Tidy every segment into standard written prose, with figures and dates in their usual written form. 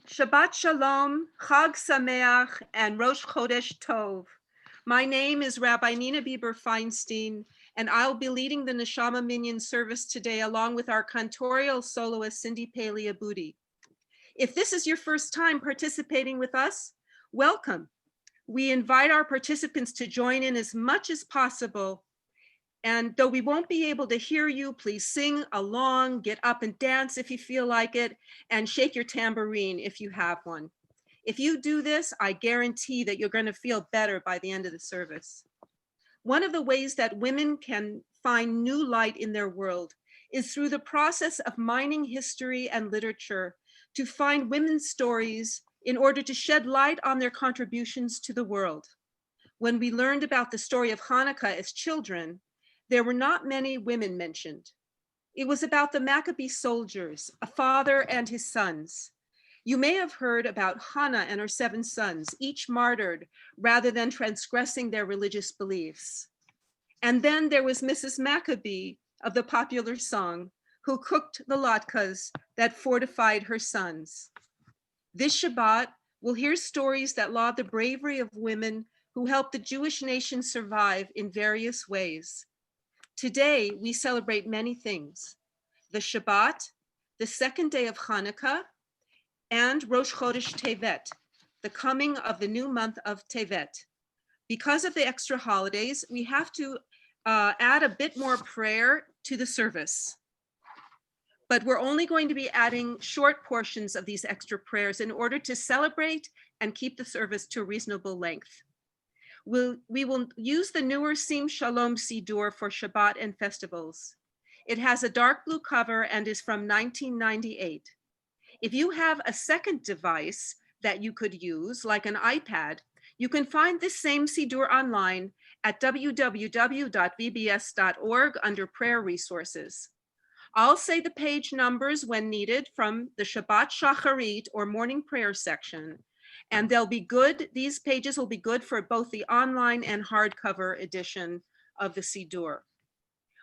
Shabbat Shalom, Chag Sameach, and Rosh Chodesh Tov. My name is Rabbi Nina Bieber Feinstein, and I'll be leading the Neshama Minyan service today along with our cantorial soloist Cindy Paley Aboody. If this is your first time participating with us, welcome. We invite our participants to join in as much as possible. And though we won't be able to hear you, please sing along, get up and dance if you feel like it, and shake your tambourine if you have one. If you do this, I guarantee that you're going to feel better by the end of the service. One of the ways that women can find new light in their world is through the process of mining history and literature to find women's stories in order to shed light on their contributions to the world. When we learned about the story of Hanukkah as children, there were not many women mentioned. It was about the Maccabean soldiers, a father and his sons. You may have heard about Hannah and her 7 sons, each martyred rather than transgressing their religious beliefs. And then there was Mrs. Maccabee of the popular song, who cooked the latkes that fortified her sons. This Shabbat, we'll hear stories that laud the bravery of women who helped the Jewish nation survive in various ways. Today, we celebrate many things: the Shabbat, the second day of Hanukkah, and Rosh Chodesh Tevet, the coming of the new month of Tevet. Because of the extra holidays, we have to add a bit more prayer to the service. But we're only going to be adding short portions of these extra prayers in order to celebrate and keep the service to a reasonable length. We will use the newer Sim Shalom Siddur for Shabbat and festivals. It has a dark blue cover and is from 1998. If you have a second device that you could use, like an iPad, you can find this same Siddur online at www.vbs.org under prayer resources. I'll say the page numbers when needed from the Shabbat Shacharit or morning prayer section. And they'll be good, these pages will be good for both the online and hardcover edition of the Siddur.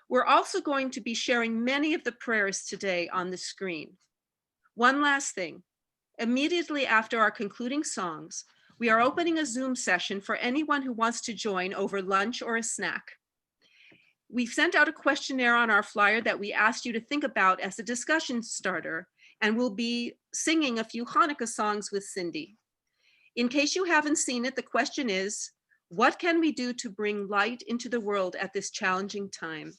We're also going to be sharing many of the prayers today on the screen. One last thing, immediately after our concluding songs, we are opening a Zoom session for anyone who wants to join over lunch or a snack. We've sent out a questionnaire on our flyer that we asked you to think about as a discussion starter, and we'll be singing a few Hanukkah songs with Cindy. In case you haven't seen it, the question is, what can we do to bring light into the world at this challenging time?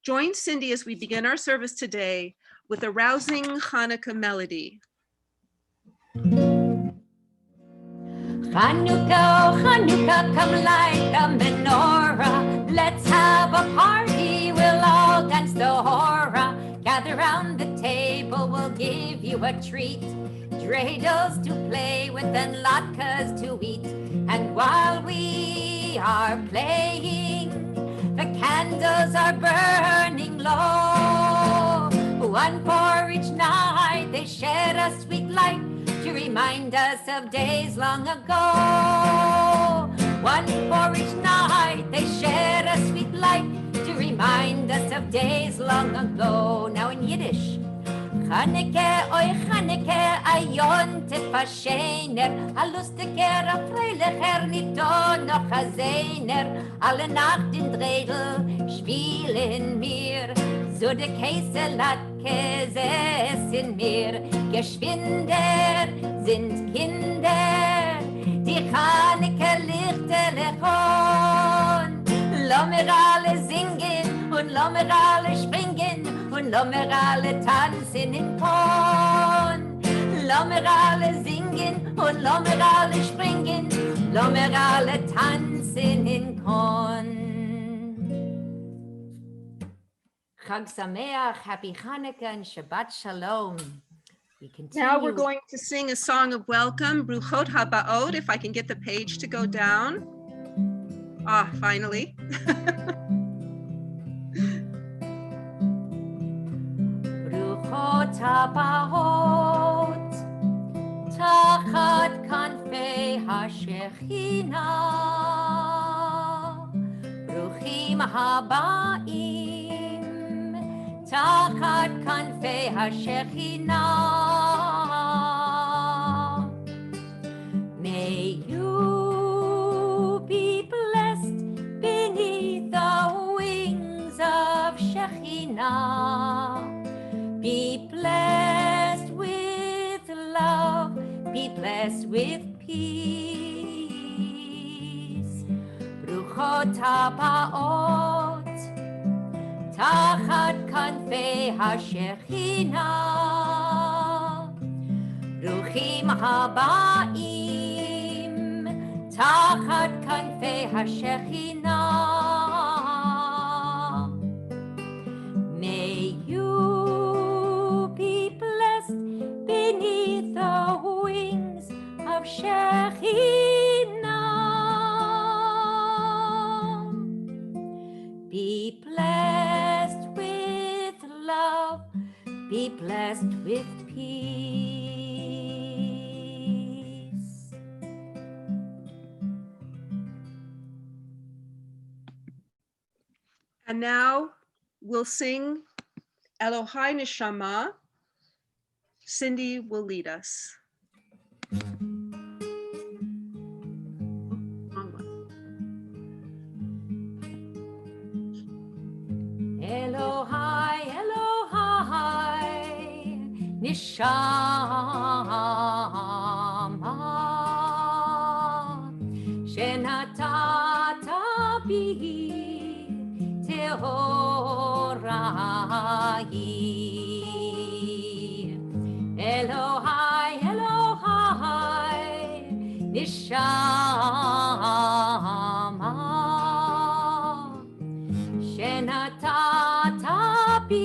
Join Cindy as we begin our service today with a rousing Hanukkah melody. Hanukkah, oh Hanukkah, come light the menorah. Let's have a party, we'll all dance the hora. Gather round the table, we'll give you a treat. Dreidels to play with and latkes to eat. And while we are playing, the candles are burning low. One for each night, they shed a sweet light to remind us of days long ago. One for each night, they shed a sweet light to remind us of days long ago. Now in Yiddish. Chaneke, oi Chaneke, ayon tefashener, a lustiger, a freilicher, nito noch a zeiner, alle Nacht in Dreidel spielen mir, so de Käselatke in mir, Geschwinder sind Kinder, die Chaneke lichte lechon, lo mir alle singen und lo mir alle springen, und lo mir alle tanzen in Korn. Lo mir alle singen und lo mir alle springen, lo mir alle tanzen in Korn. Chag Sameach, Happy Hanukkah and Shabbat Shalom. We continue. Now we're going to sing a song of welcome, Bruchot Habaot, if I can get the page to go down. Ah, finally. Bruchot Habaot, tachat kanfei hashechina, bruchim habaim, tachat kanfei hashechina, blessed with peace. Bruchot habaot tachat kanfei hashechina. Bruchim habaim tachat kanfei hashechina. May you be blessed beneath the wings of Shekhinah. Be blessed with love, be blessed with peace. And now we'll sing Elohai Neshama. Cindy will lead us. Elohai, Elohai, Neshama, Shenatata bi Tehorai. Elohai, Elohai, Neshama, Shenatata bi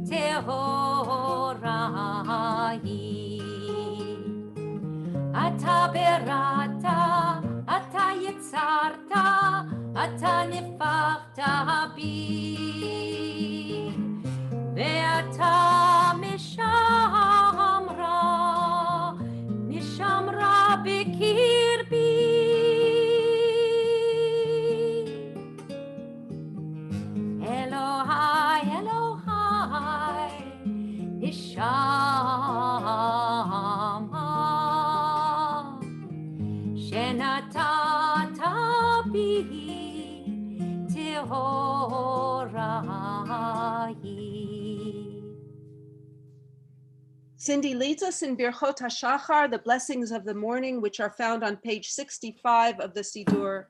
Tehorai. Ata berata, ata yitzarta, ata nifachta bi, ve'ata mishamra bikirbi. Elohai, Elohai, Neshama, Shenatata bi Tehorai. Cindy leads us in Birchot HaShachar, the blessings of the morning, which are found on page 65 of the Siddur.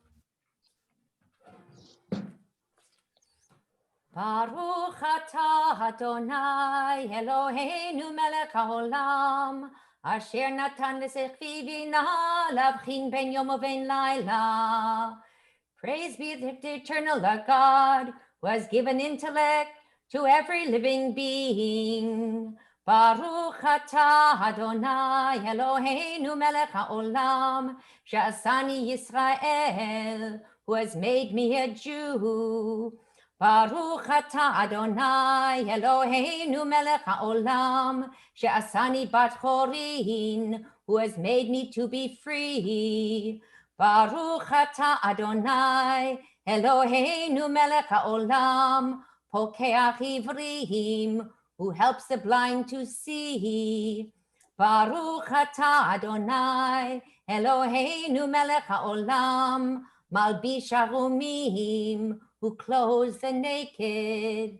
Baruch atah Adonai Eloheinu melech haolam asher natan l'sechvivina lavchin ben yom uven laila. Praise be the eternal God who has given intellect to every living being. Baruch atah Adonai Eloheinu melech haolam she'asani Yisrael, who has made me a Jew. Baruch atah Adonai Eloheinu melech haolam she'asani bat chorin, who has made me to be free. Baruch atah Adonai Eloheinu melech haolam pokeach ivrim, who helps the blind to see. Baruch atah Adonai Eloheinu melech haolam malbish harumim, who clothes the naked.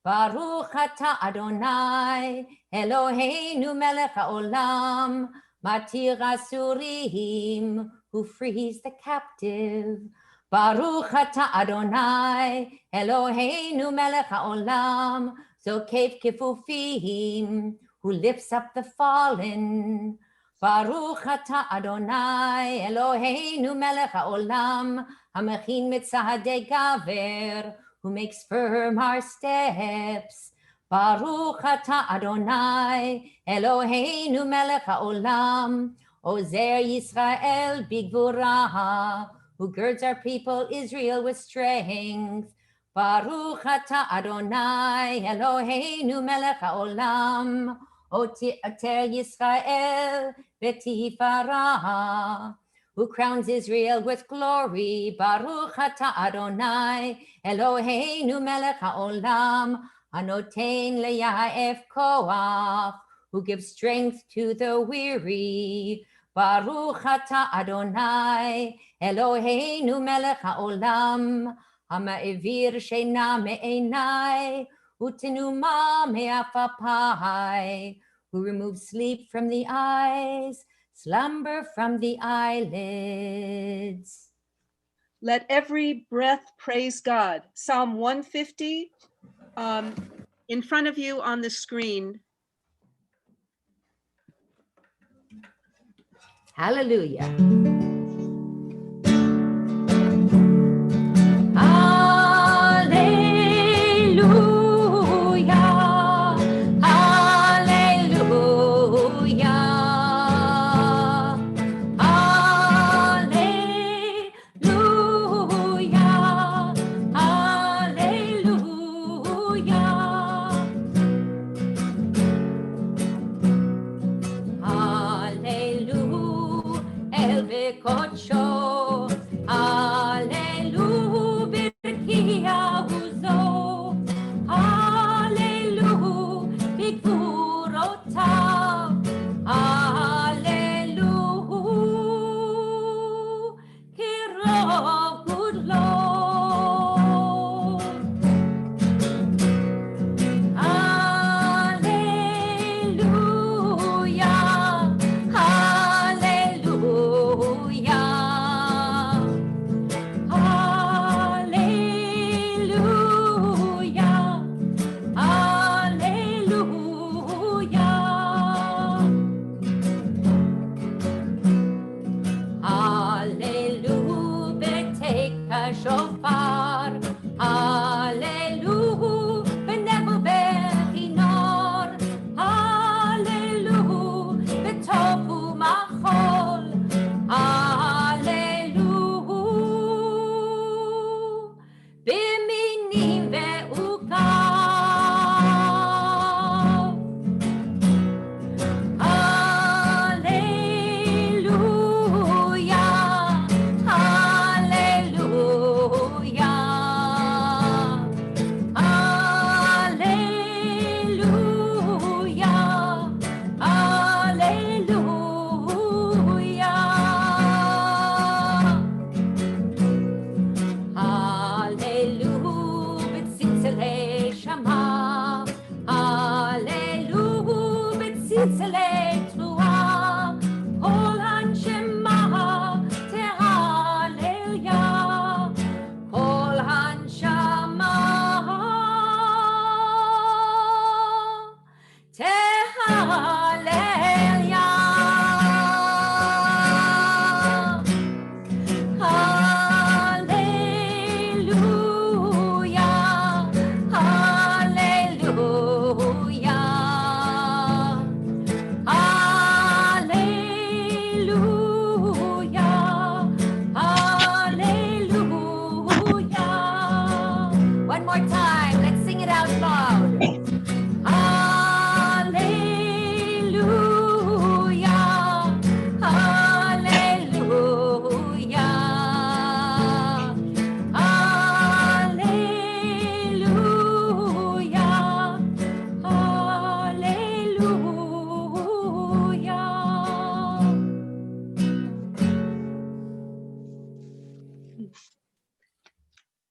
Baruch atah Adonai Eloheinu melech haolam matir asurim, who frees the captive. Baruch atah Adonai Eloheinu melech haolam zokev kifufim, who lifts up the fallen. Baruch atah Adonai Eloheinu melech haolam hamechin mitzadei gaver, who makes firm our steps. Baruch atah Adonai Eloheinu melech haolam ozer Yisrael bigvura, who girds our people Israel with strength. Baruch atah Adonai Eloheinu melech haolam oter Yisrael v'tifara, who crowns Israel with glory. Baruch atah Adonai Eloheinu melech haolam anoten leyaef koach, who gives strength to the weary. Baruch atah Adonai Eloheinu melech haolam hama'evir sheina me'enai utenuma me'afapai, who removes sleep from the eyes, slumber from the eyelids. Let every breath praise God. Psalm 150 in front of you on the screen. Hallelujah.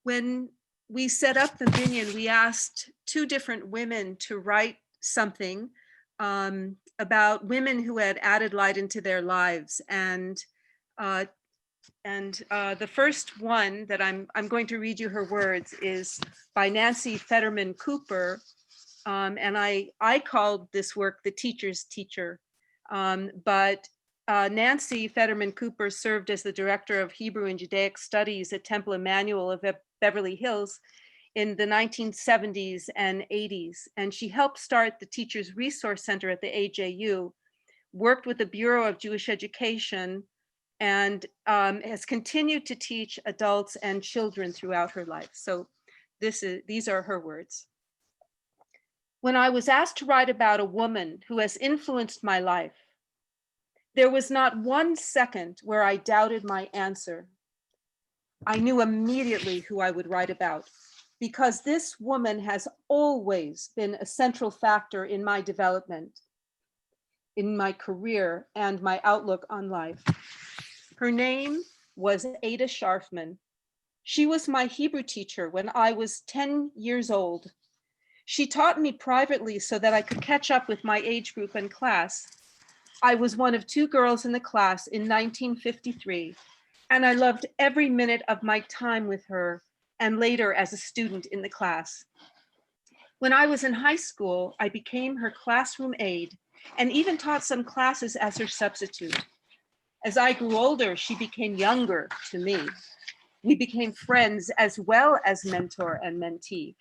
When we set up the Minyan, we asked two different women to write something about women who had added light into their lives. And the first one that I'm going to read you her words is by Nancy Fetterman Cooper. And I called this work The Teacher's Teacher. But Nancy Fetterman Cooper served as the director of Hebrew and Judaic Studies at Temple Emmanuel of Beverly Hills in the 1970s and 80s. And she helped start the Teachers Resource Center at the AJU, worked with the Bureau of Jewish Education, and has continued to teach adults and children throughout her life. So these are her words. When I was asked to write about a woman who has influenced my life, there was not 1 second where I doubted my answer. I knew immediately who I would write about, because this woman has always been a central factor in my development, in my career, and my outlook on life. Her name was Ada Sharfman. She was my Hebrew teacher when I was 10 years old. She taught me privately so that I could catch up with my age group and class. I was one of 2 girls in the class in 1953, and I loved every minute of my time with her and later as a student in the class. When I was in high school, I became her classroom aide and even taught some classes as her substitute. As I grew older, she became younger to me. We became friends as well as mentor and mentee.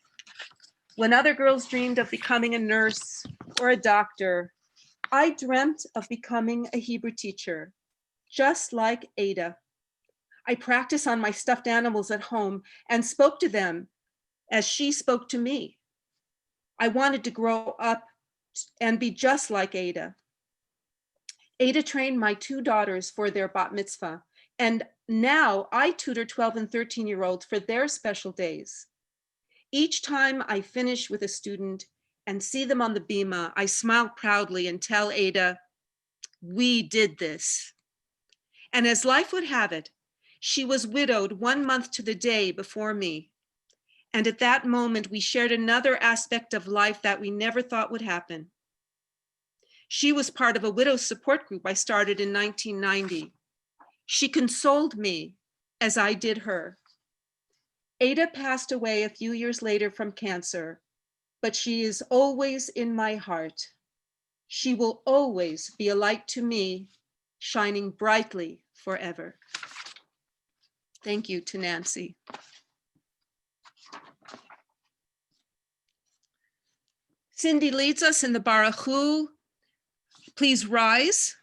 When other girls dreamed of becoming a nurse or a doctor, I dreamt of becoming a Hebrew teacher, just like Ada. I practiced on my stuffed animals at home and spoke to them as she spoke to me. I wanted to grow up and be just like Ada. Ada trained my 2 daughters for their bat mitzvah, and now I tutor 12 and 13-year-olds for their special days. Each time I finish with a student and see them on the bima, I smile proudly and tell Ada, we did this. And as life would have it, she was widowed 1 month to the day before me. And at that moment, we shared another aspect of life that we never thought would happen. She was part of a widow support group I started in 1990. She consoled me as I did her. Ada passed away a few years later from cancer, but she is always in my heart. She will always be a light to me, shining brightly forever. Thank you to Nancy. Cindy leads us in the Baruch Hu. Please rise.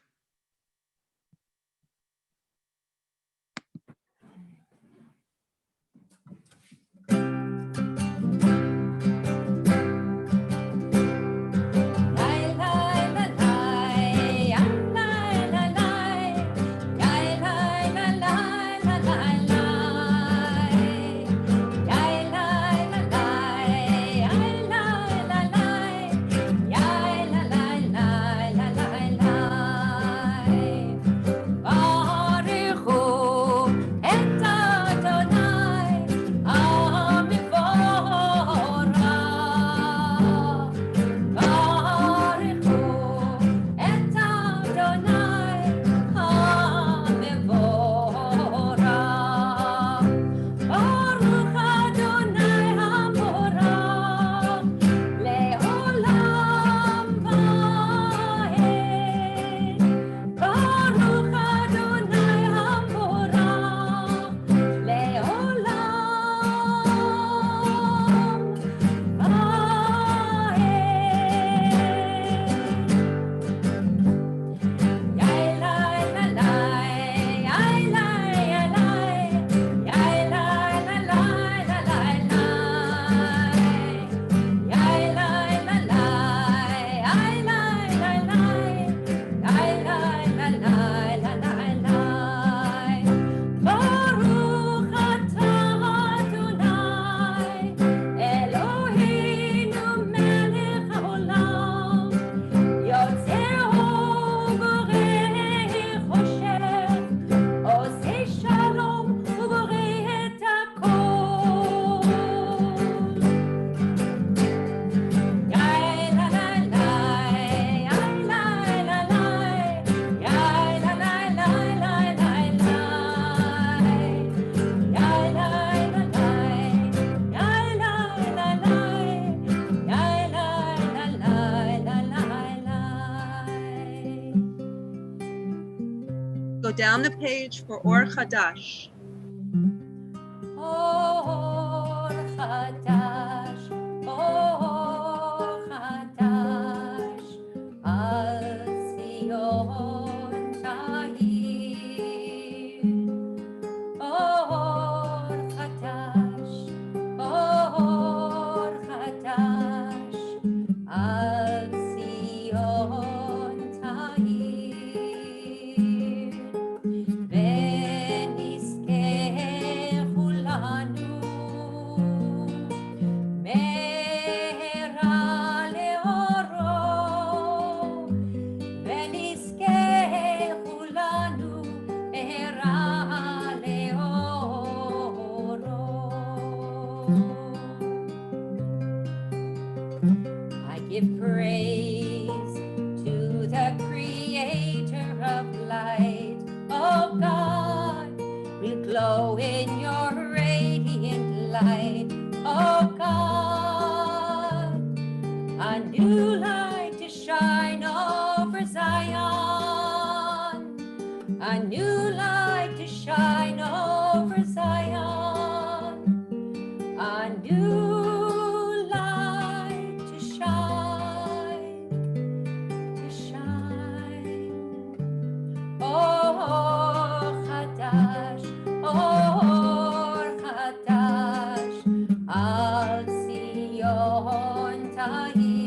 Go down the page for Or Chadash. Or Chadash, Or Chadash, Al Zion Tahir. Or Chadash, Or Chadash, Al Zion Tahir. ונזכה over Zion, a new light to shine over Zion, a new light to shine, to shine. Or Chadash, or Chadash, al Zion Tahir.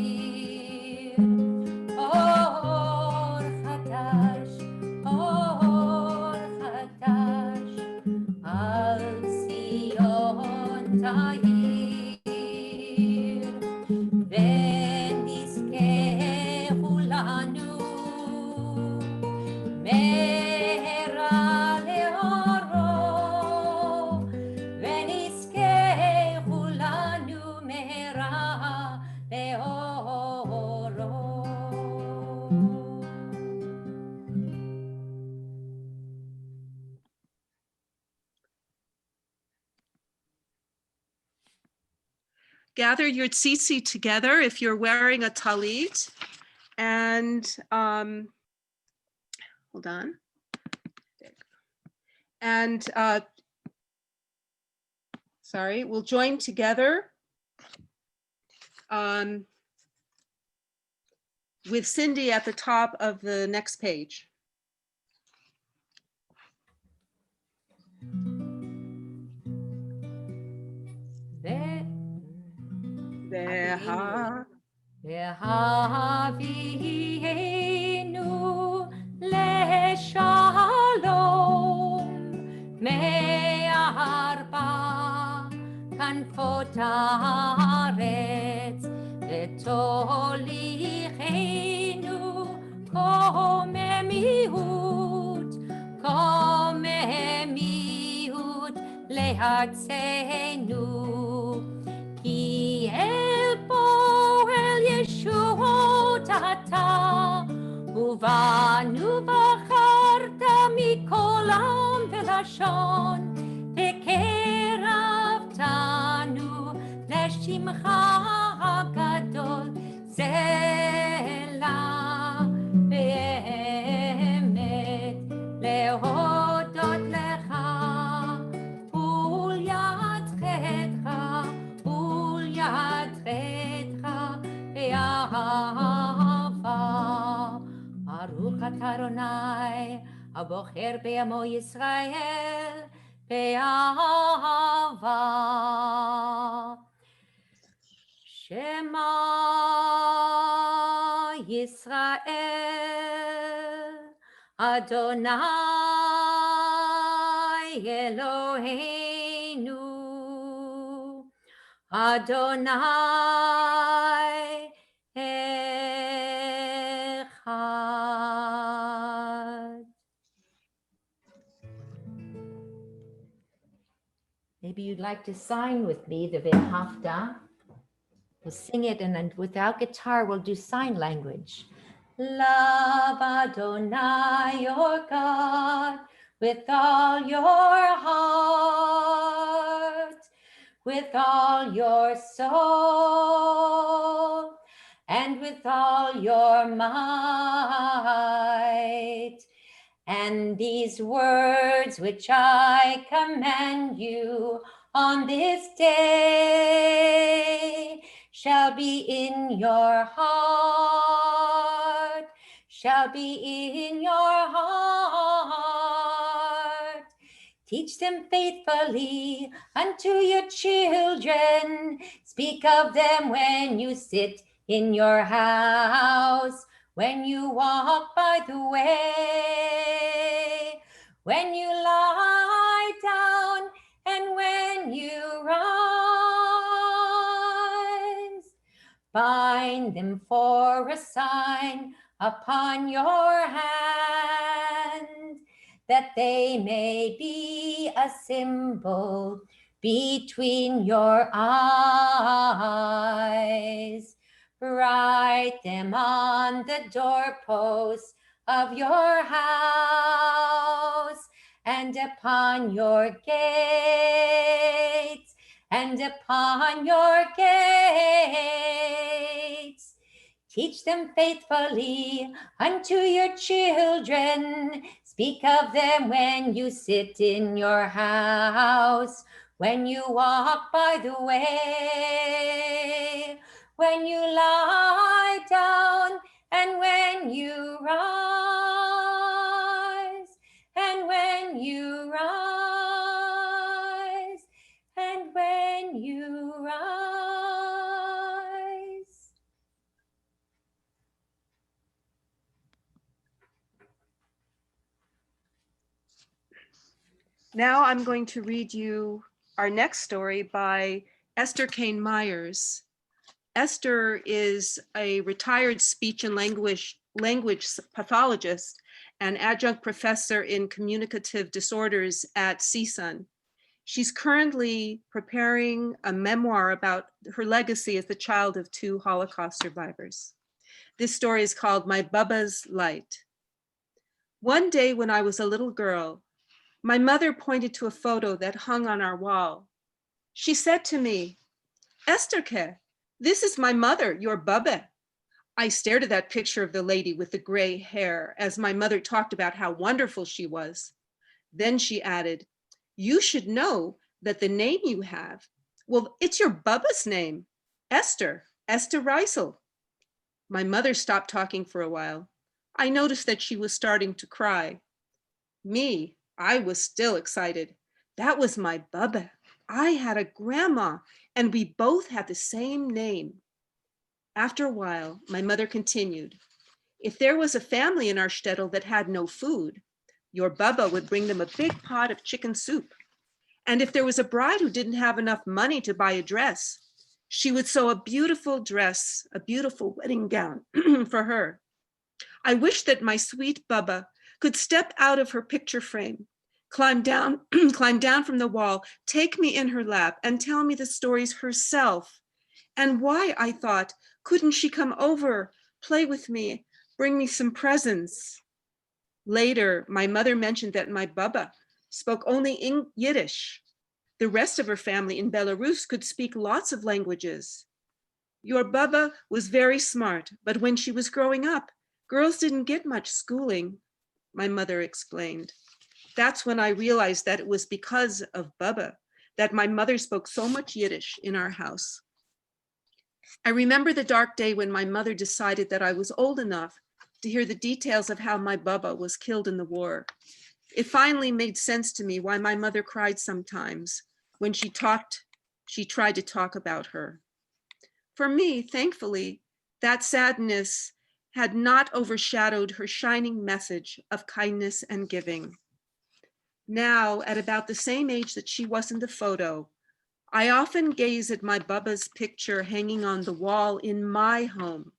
Or Chadash, or Chadash, al Zion Tahir. ונזכה כולנו מהרה לאורו, ונזכה כולנו מהרה לאורו. Gather your tzitzi together if you're wearing a talit, and hold on. And sorry, we'll join together with Cindy at the top of the next page. והביאנו לשלום מארבע כנפות הארץ, ותוליכנו קוממיות, קוממיות לארצנו, כי אל פועל ישועות אתה, ובנו בחרת מכל עם ולשון, וקרבתנו לשמך הגדול, סלע באמת להודות לך, וליד חטאך, וליד חטאך באהבה. ברוך אתה אדוני הבוחר בעמו ישראל באהבה. שמע ישראל אדוני אלוהינו, אדוני אחד. Maybe you'd like to sign with me the V'ahavta. We'll sing it, and then without guitar, we'll do sign language. Love Adonai your God with all your heart, with all your soul, and with all your might. And these words which I command you on this day shall be in your heart, shall be in your heart. Teach them faithfully unto your children. Speak of them when you sit in your house, when you walk by the way, when you lie down, and when you rise. Bind them for a sign upon your hand, that they may be a symbol between your eyes. Write them on the doorposts of your house, and upon your gates, and upon your gates. Teach them faithfully unto your children. Speak of them when you sit in your house, when you walk by the way, when you lie down, and when you rise, and when you rise, and when you rise. Now I'm going to read you our next story by Esther Kane Myers. Esther is a retired speech and language pathologist and adjunct professor in communicative disorders at CSUN. She's currently preparing a memoir about her legacy as the child of 2 Holocaust survivors. This story is called My Bubba's Light. One day when I was a little girl, my mother pointed to a photo that hung on our wall. She said to me, "Estherke, this is my mother, your Bubba." I stared at that picture of the lady with the gray hair as my mother talked about how wonderful she was. Then she added, "You should know that the name you have, well, it's your Bubba's name, Esther Reisel." My mother stopped talking for a while. I noticed that she was starting to cry. I was still excited. That was my Bubba. I had a grandma, and we both had the same name. After a while, my mother continued, "If there was a family in our shtetl that had no food, your Bubba would bring them a big pot of chicken soup. And if there was a bride who didn't have enough money to buy a dress, she would sew a beautiful dress, a beautiful wedding gown for her. I wish that my sweet Bubba could step out of her picture frame, climb down from the wall, take me in her lap, and tell me the stories herself. And why, I thought, couldn't she come over, play with me, bring me some presents?" Later, my mother mentioned that my Bubba spoke only Yiddish. The rest of her family in Belarus could speak lots of languages. "Your Bubba was very smart, but when she was growing up, girls didn't get much schooling," my mother explained. That's when I realized that it was because of Bubba that my mother spoke so much Yiddish in our house. I remember the dark day when my mother decided that I was old enough to hear the details of how my Bubba was killed in the war. It finally made sense to me why my mother cried sometimes when she tried to talk about her. For me, thankfully, that sadness had not overshadowed her shining message of kindness and giving. Now, at about the same age that she was in the photo, I often gaze at my Bubba's picture hanging on the wall in my home.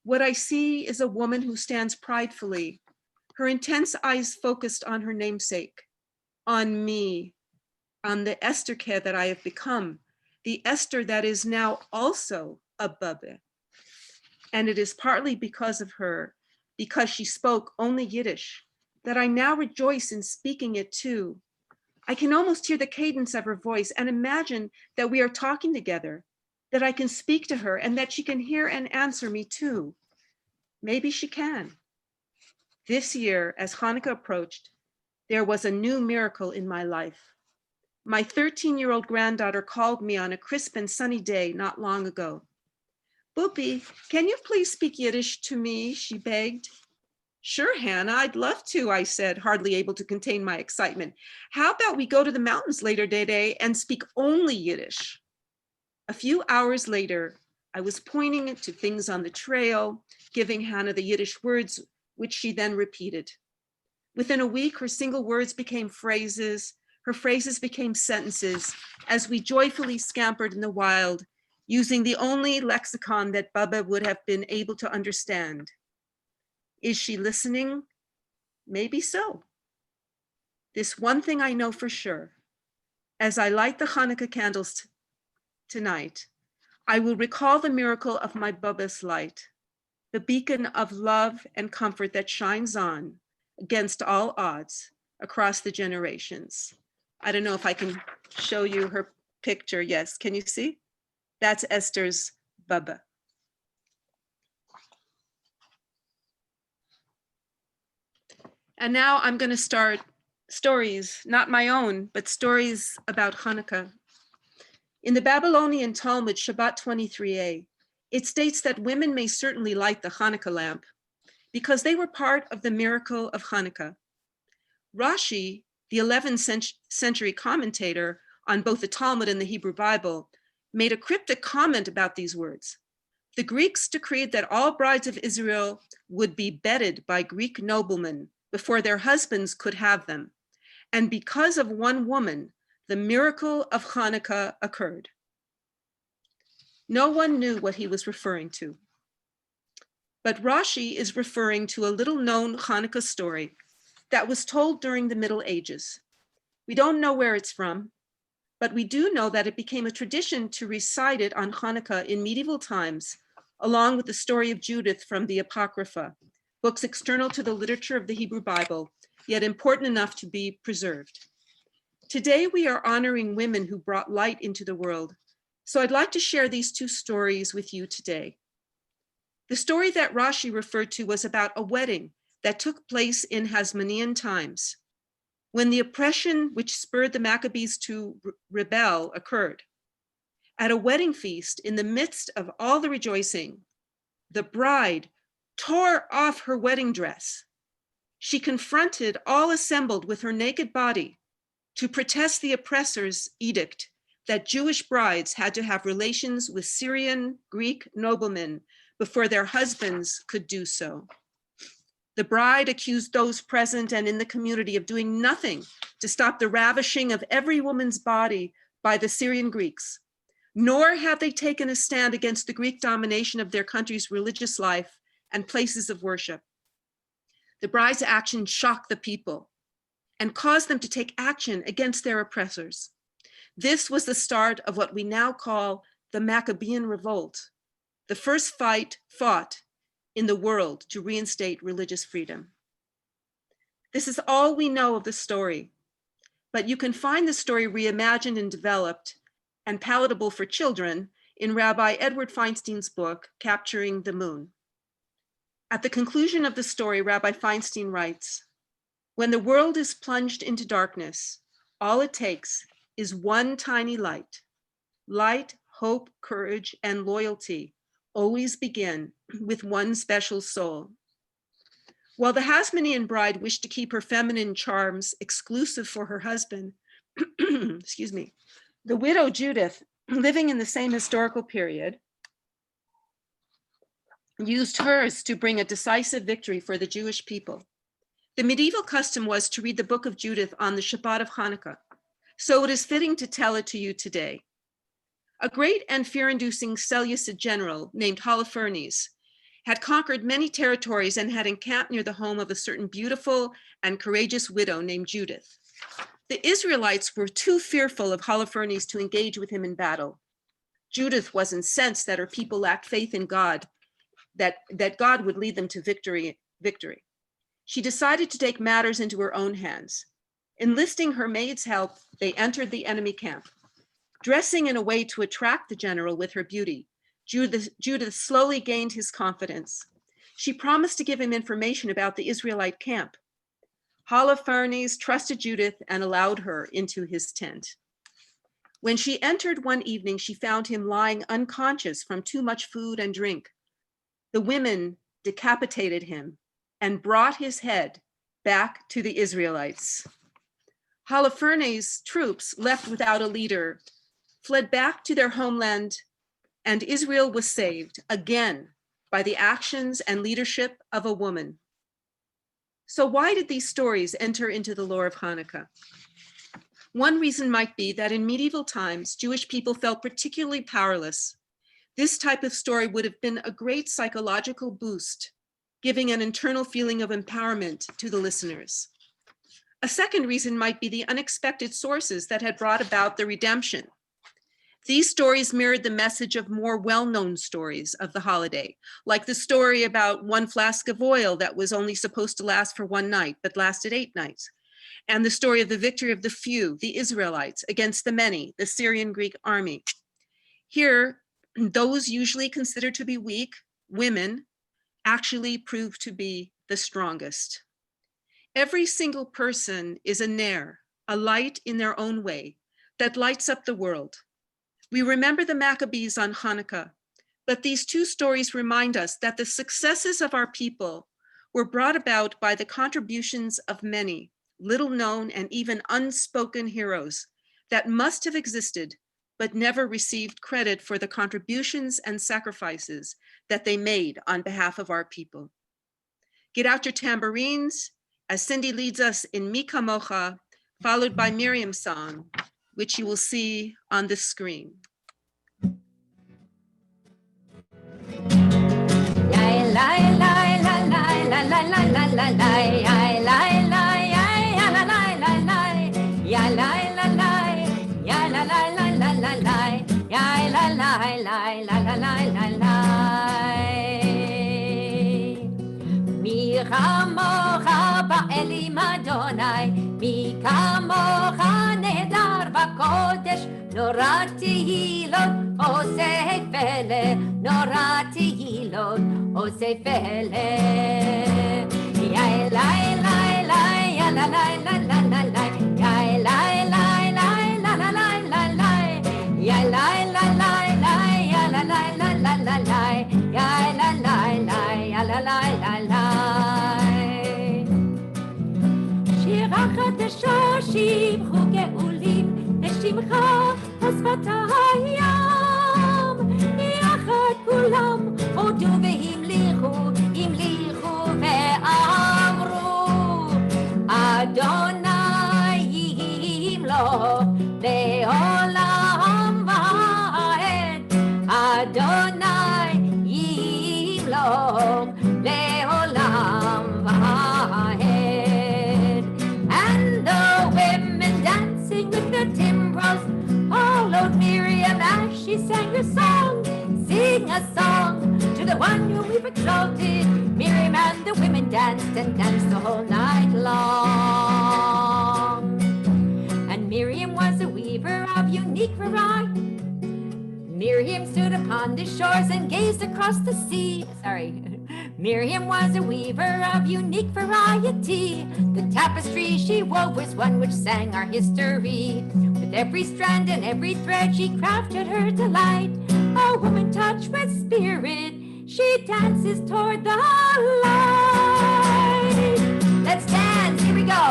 What I see is a woman who stands pridefully, her intense eyes focused on her namesake, on me, on the Estherke that I have become, the Esther that is now also a Bubba. And it is partly because of her, because she spoke only Yiddish, that I now rejoice in speaking it too. I can almost hear the cadence of her voice and imagine that we are talking together, that I can speak to her and that she can hear and answer me too. Maybe she can. This year, as Hanukkah approached, there was a new miracle in my life. My 13-year-old granddaughter called me on a crisp and sunny day not long ago. "Boopie, can you please speak Yiddish to me?" she begged. "Sure, Hannah, I'd love to," I said, hardly able to contain my excitement. "How about we go to the mountains later today and speak only Yiddish?" A few hours later, I was pointing to things on the trail, giving Hannah the Yiddish words, which she then repeated. Within a week, her single words became phrases, her phrases became sentences, as we joyfully scampered in the wild, using the only lexicon that Bubba would have been able to understand. Is she listening? Maybe so. This one thing I know for sure. As I light the Hanukkah candles tonight, I will recall the miracle of my Bubba's light, the beacon of love and comfort that shines on against all odds across the generations. I don't know if I can show you her picture. Yes, can you see? That's Esther's Bubba. And now I'm going to start stories, not my own, but stories about Hanukkah. In the Babylonian Talmud, Shabbat 23a, it states that women may certainly light the Hanukkah lamp because they were part of the miracle of Hanukkah. Rashi, the 11th century commentator on both the Talmud and the Hebrew Bible, made a cryptic comment about these words. The Greeks decreed that all brides of Israel would be bedded by Greek noblemen before their husbands could have them. And because of one woman, the miracle of Hanukkah occurred. No one knew what he was referring to. But Rashi is referring to a little-known Hanukkah story that was told during the Middle Ages. We don't know where it's from, but we do know that it became a tradition to recite it on Hanukkah in medieval times, along with the story of Judith from the Apocrypha, books external to the literature of the Hebrew Bible, yet important enough to be preserved. Today, we are honoring women who brought light into the world. So I'd like to share these two stories with you today. The story that Rashi referred to was about a wedding that took place in Hasmonean times, when the oppression which spurred the Maccabees to rebel occurred. At a wedding feast, in the midst of all the rejoicing, the bride tore off her wedding dress. She confronted all assembled with her naked body to protest the oppressor's edict that Jewish brides had to have relations with Syrian Greek noblemen before their husbands could do so. The bride accused those present and in the community of doing nothing to stop the ravishing of every woman's body by the Syrian Greeks, nor have they taken a stand against the Greek domination of their country's religious life and places of worship. The bride's action shocked the people and caused them to take action against their oppressors. This was the start of what we now call the Maccabean Revolt, the first fight fought in the world to reinstate religious freedom. This is all we know of the story, but you can find the story reimagined and developed and palatable for children in Rabbi Edward Feinstein's book, Capturing the Moon. At the conclusion of the story, Rabbi Feinstein writes, "When the world is plunged into darkness, all it takes is one tiny light. Light, hope, courage, and loyalty always begin with one special soul." While the Hasmonean bride wished to keep her feminine charms exclusive for her husband, excuse me, the widow Judith, living in the same historical period, used hers to bring a decisive victory for the Jewish people. The medieval custom was to read the book of Judith on the Shabbat of Hanukkah, so it is fitting to tell it to you today. A great and fear-inducing Seleucid general named Holofernes had conquered many territories and had encamped near the home of a certain beautiful and courageous widow named Judith. The Israelites were too fearful of Holofernes to engage with him in battle. Judith was incensed that her people lacked faith in God, that God would lead them to victory. She decided to take matters into her own hands. Enlisting her maid's help, they entered the enemy camp. Dressing in a way to attract the general with her beauty, Judith slowly gained his confidence. She promised to give him information about the Israelite camp. Holofernes trusted Judith and allowed her into his tent. When she entered one evening, she found him lying unconscious from too much food and drink. The women decapitated him and brought his head back to the Israelites. Holofernes' troops, left without a leader, fled back to their homeland, and Israel was saved again by the actions and leadership of a woman. So why did these stories enter into the lore of Hanukkah? One reason might be that in medieval times, Jewish people felt particularly powerless. This type of story would have been a great psychological boost, giving an internal feeling of empowerment to the listeners. A second reason might be the unexpected sources that had brought about the redemption. These stories mirrored the message of more well-known stories of the holiday, like the story about one flask of oil that was only supposed to last for one night, but lasted 8 nights, and the story of the victory of the few, the Israelites, against the many, the Syrian Greek army. Here, those usually considered to be weak, women, actually proved to be the strongest. Every single person is a ner, a light in their own way, that lights up the world. We remember the Maccabees on Hanukkah, but these two stories remind us that the successes of our people were brought about by the contributions of many, little known and even unspoken heroes that must have existed, but never received credit for the contributions and sacrifices that they made on behalf of our people. Get out your tambourines as Cindy leads us in Mi Kamocha, followed by Miriam's song, which you will see on the screen. מי כמוך באלים אדוני, מי כמוך נהדר בקודש, נורא תהילות עושה פלא, נורא תהילות עושה פלא. יא אלי אלי אלי יא לה לה לה לה לה לה יא אלי אלי אלי לה לה לה לה לה יא אלי אלי אלי יא לה לה לה לה לה לה יא אלי אלי יא לה לה לה לה. שירה חדשה שבחו גאולים לשמך ושפתיים, יחד כולם הודו והמליכו ואמרו אדוני ימלוך לעולם ועד, אדוני ימלוך לעולם ועד. And the women dancing with their timbrels followed Miriam as she sang her song. Sing a song to the one whom we've exalted. Miriam and the women danced and danced the whole night long. And Miriam was a weaver of unique variety. Miriam stood upon the shores and gazed across the sea. Miriam was a weaver of unique variety. The tapestry she wove was one which sang our history. With every strand and every thread she crafted her delight. A woman touched with spirit, she dances toward the light. Let's dance, here we go.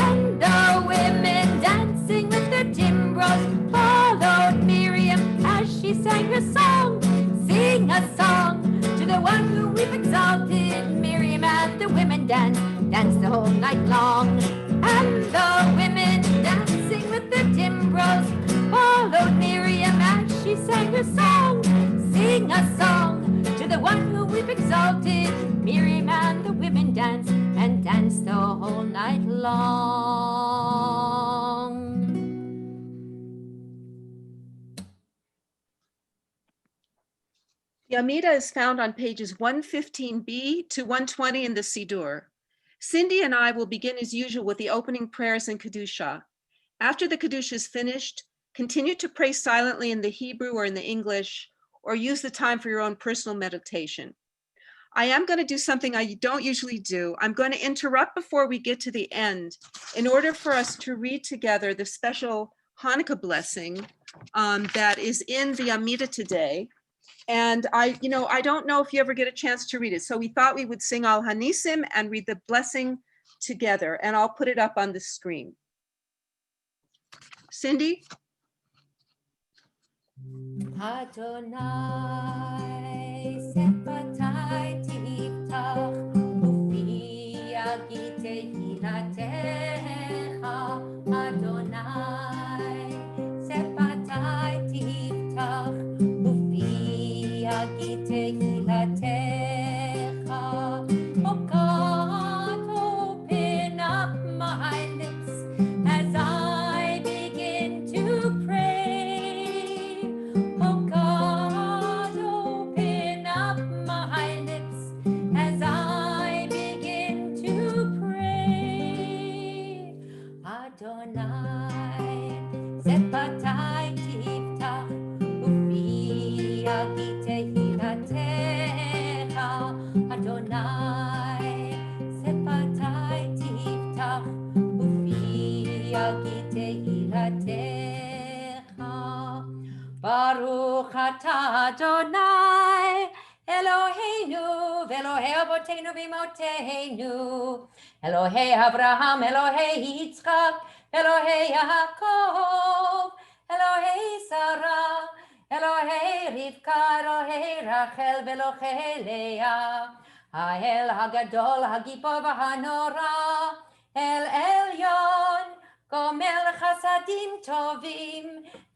And the women dancing with their timbrels followed Miriam as she sang her song. Sing a song to the one who we've exalted. Miriam and the women danced the whole night long. And the women dancing with their timbrels followed Miriam as she sang her song. Sing a song to the one who we've exalted. Miriam and the women danced and danced the whole night long. The Amida is found on pages 115b to 120 in the Siddur. Cindy and I will begin as usual with the opening prayers and Kadusha. After the Kadusha is finished, continue to pray silently in the Hebrew or in the English, or use the time for your own personal meditation. I am going to do something I don't usually do. I'm going to interrupt before we get to the end in order for us to read together the special Hanukkah blessing that is in the Amida today. And I don't know if you ever get a chance to read it. So we thought we would sing Al Hanisim and read the blessing together. And I'll put it up on the screen. Cindy? Adonai sepatai tiftach ufi yagi tehilatecha. Adonai sepatai tiftach yagi tehilatecha. Oh God, open up my lips as I begin to pray. Oh God, open up my lips as I begin to pray. Adonai, sepatai tiftach ufi yagi tehilatecha. Adonai, sepatai tiftach Adonai, Eloheinu, Elohei Avotenu v'Imotenu, Elohei Abraham, Elohei Yitzchak, Elohei Yaakov, Elohei Sarah, Elohei Rivka, Elohei Rachel, Elohei Leah, Ha'el Hagadol, Hagipor v'Hanora, El Elyon, Gomel Chasadim Tovim,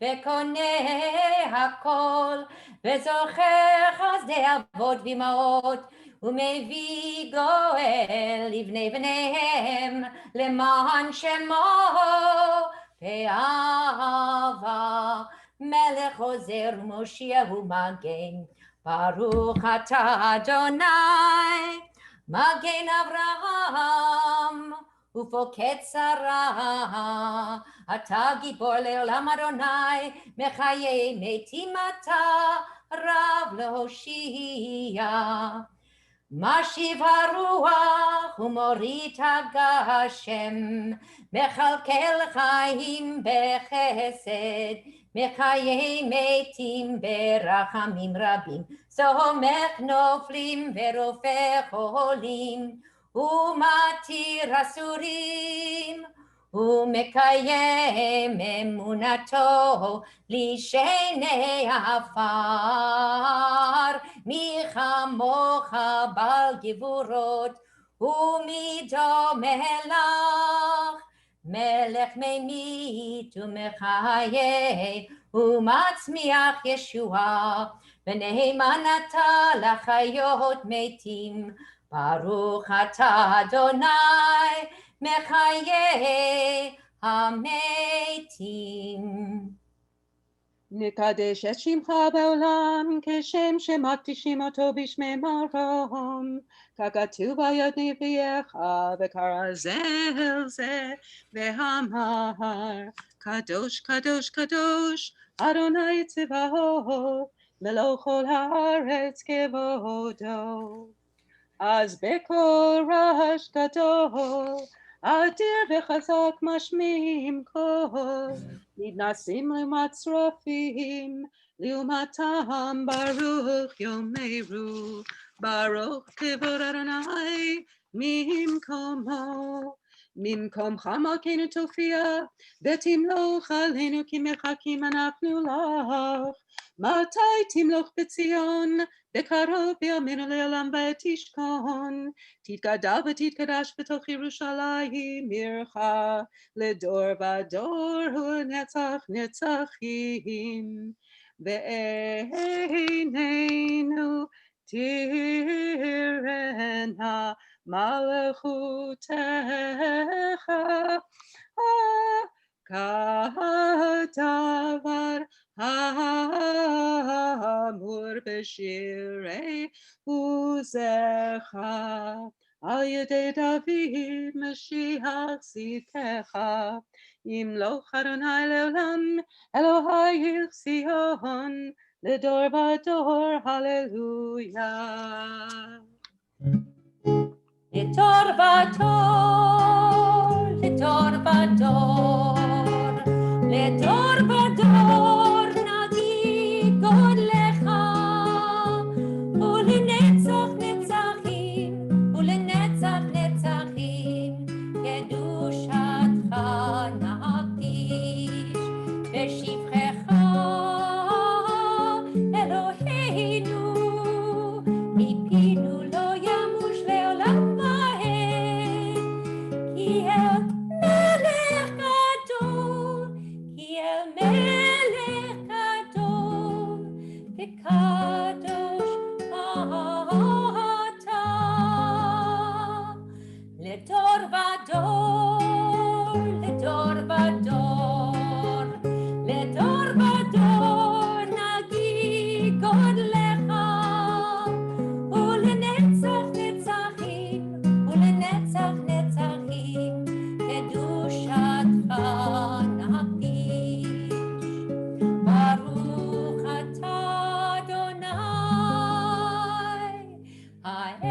V'koneh Hakol, V'zocher Chazdei Avot v'Imaot, U'mevii Goel Livnei Bneihem, Leman Shemo, Pe'ava, Melech Ozer Moshiach Magen, Baruch Atah Adonai, Magen Avraham, Ufoked Sarah, Ata Gibor Leolam Adonai, Mechaye Metim Ata, Rav Lehoshia. Mashiv haruach umorit hagashem, mechalkel chaim bechesed, mechaye metim berachamim rabim, somech noflim verofech cholim, umatir asurim, umekayem emunato lishenei afar, mi chamocha bal givurot umido melach, melech memit umechaye umatzmiach Yeshua, v'neiman ata lachayot metim, Baruch atah Adonai mechaye hametim. נקדש את שמך בעולם כשם שמקדישים אותו בשמי מרום, ככתוב ביד נביאך וקרא זה אל זה ואמר קדוש קדוש קדוש אדוני צבאות מלוא כל הארץ כבודו. אז בקול רעש גדול אדיר וחזק משמיעים קול, מתנסים למצרפים, לעומתם ברוך יאמרו, ברוך כבוד אדוני ממקומו. ממקומך מלכנו תופיע, ותמלוך עלינו כי מחכים אנחנו לך. מתי תמלוך בציון, בקרוב בימינו לעולם ותשכון. תתגדל ותתקדש בתוך ירושלים עירך, לדור ודור ולנצח נצחים. ועינינו תראנה מלכותך, כדבר האמור בשירי עוזך, על ידי דוד משיח צדקך. ימלוך אדוני לעולם, אלוהי ציון, לדור ודור, הללויה. לדור ודור, לדור ודור, לדור ודור נגיד גודלך, ולנצח נצחים, ולנצח נצחים, קדושתך נקדיש, בשבחך אלוהינו, מפינו לא ימוש לעולם ועד, כי אל מלך גדול, כי אל מלך גדול, וקדוש אתה, לדור ודור, לדור ודור, לדור ודור נגיד גודלך, ולנצח נצחים, ולנצח נצחים, קדושתך נקדיש. ברוך אתה אדוני האל, האל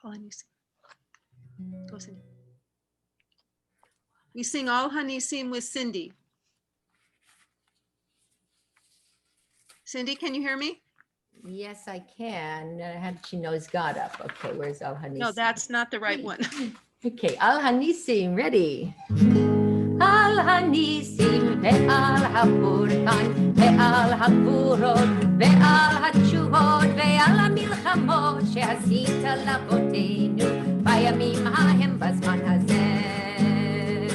All Hanisim. Go, Cindy. We sing All Hanisim with Cindy. Cindy, can you hear me? Yes, I can. She knows God up. Okay, where's Al Hanisim? No, that's not the right one. Okay, Al Hanisim, ready. Al Hanisim ve'al hapurkan ve'al hapurot ve'al hatshuhot ve'al hamilchamot she'asita lavotenu bayamim hahem bazman hazeh.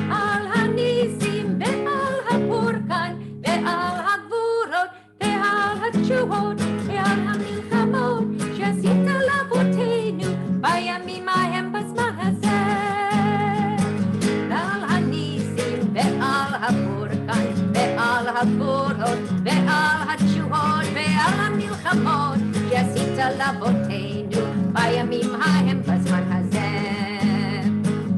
Al Hanisim ve'al hapurkan ve'al hagvurot ve'al hatshuhot ve'al hamilchamot she'asita lavotenu bayamim hahem bazman hazeh. ve'al hagvurot ve'al hatshuhot ve'al hamilchamot שעשית לאבותינו בימים ההם בזמן הזה.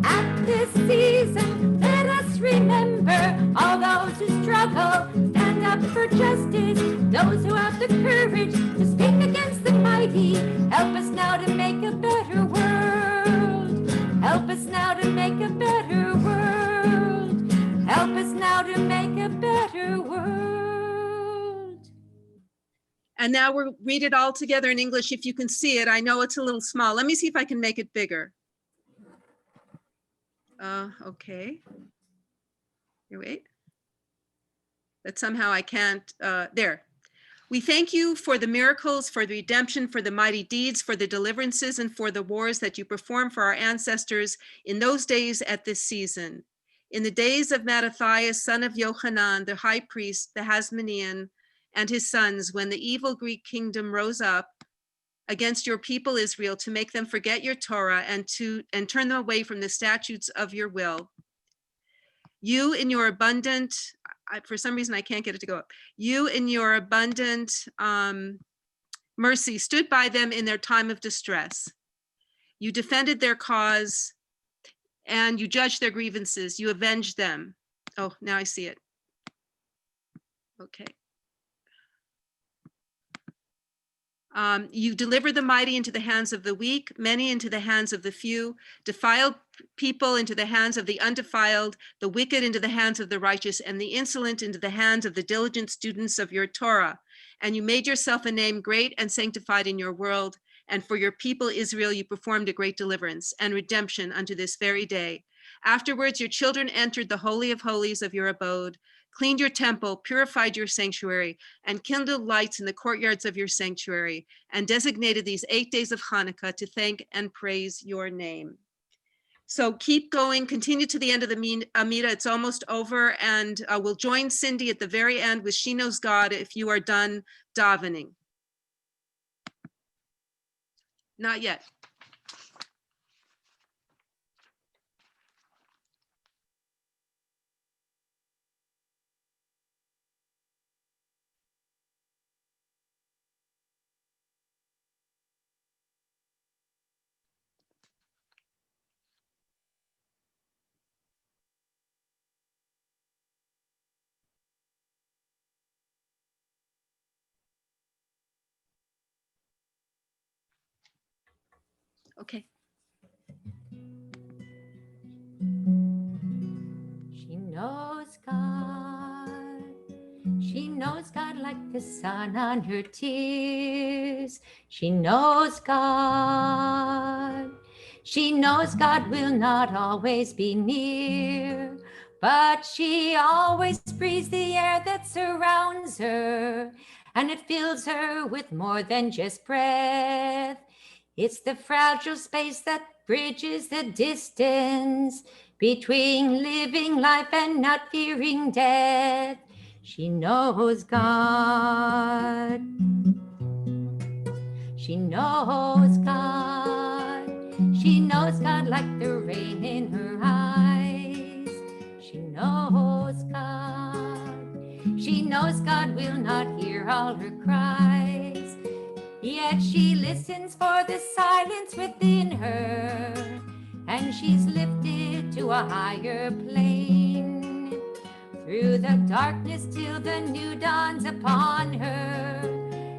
At this season, let us remember all those who struggle, stand up for justice, those who have the courage to speak against the mighty. Help us now to make a better world. Help us now to make a better world. Help us now to make a better world. And now we'll read it all together in English if you can see it. I know it's a little small. Let me see if I can make it bigger. Okay. Here, wait. But somehow I can't, there. We thank you for the miracles, for the redemption, for the mighty deeds, for the deliverances, and for the wars that you performed for our ancestors in those days at this season. In the days of Mattathias, son of Yohanan, the high priest, the Hasmonean, and his sons, when the evil Greek kingdom rose up against your people Israel to make them forget your Torah and turn them away from the statutes of your will. You in your abundant, for some reason I can't get it to go up. You in your abundant mercy stood by them in their time of distress. You defended their cause and you judged their grievances. You avenged them. Oh, now I see it. Okay. You deliver the mighty into the hands of the weak, many into the hands of the few, defiled people into the hands of the undefiled, the wicked into the hands of the righteous, and the insolent into the hands of the diligent students of your Torah. And you made yourself a name great and sanctified in your world. And for your people Israel, you performed a great deliverance and redemption unto this very day. Afterwards, your children entered the Holy of Holies of your abode, cleaned your temple, purified your sanctuary, and kindled lights in the courtyards of your sanctuary, and designated these 8 days of Hanukkah to thank and praise your name. So keep going, continue to the end of the Amida. It's almost over, and we'll join Cindy at the very end with She Knows God if you are done davening. Not yet. Okay. She knows God. She knows God like the sun on her tears. She knows God. She knows God will not always be near, but she always breathes the air that surrounds her, and it fills her with more than just breath. It's the fragile space that bridges the distance between living life and not fearing death. She knows God. She knows God. She knows God like the rain in her eyes. She knows God. She knows God will not hear all her cries. Yet she listens for the silence within her and she's lifted to a higher plane. Through the darkness till the new dawns upon her,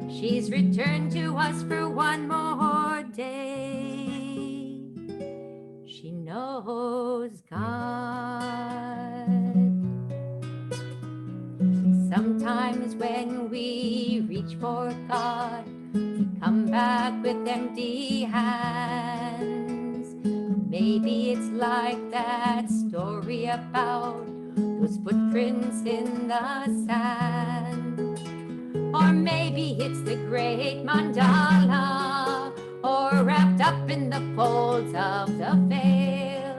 she's returned to us for one more day. She knows God. Sometimes when we reach for God, we come back with empty hands. Maybe it's like that story about those footprints in the sand. Or maybe it's the great mandala, or wrapped up in the folds of the veil,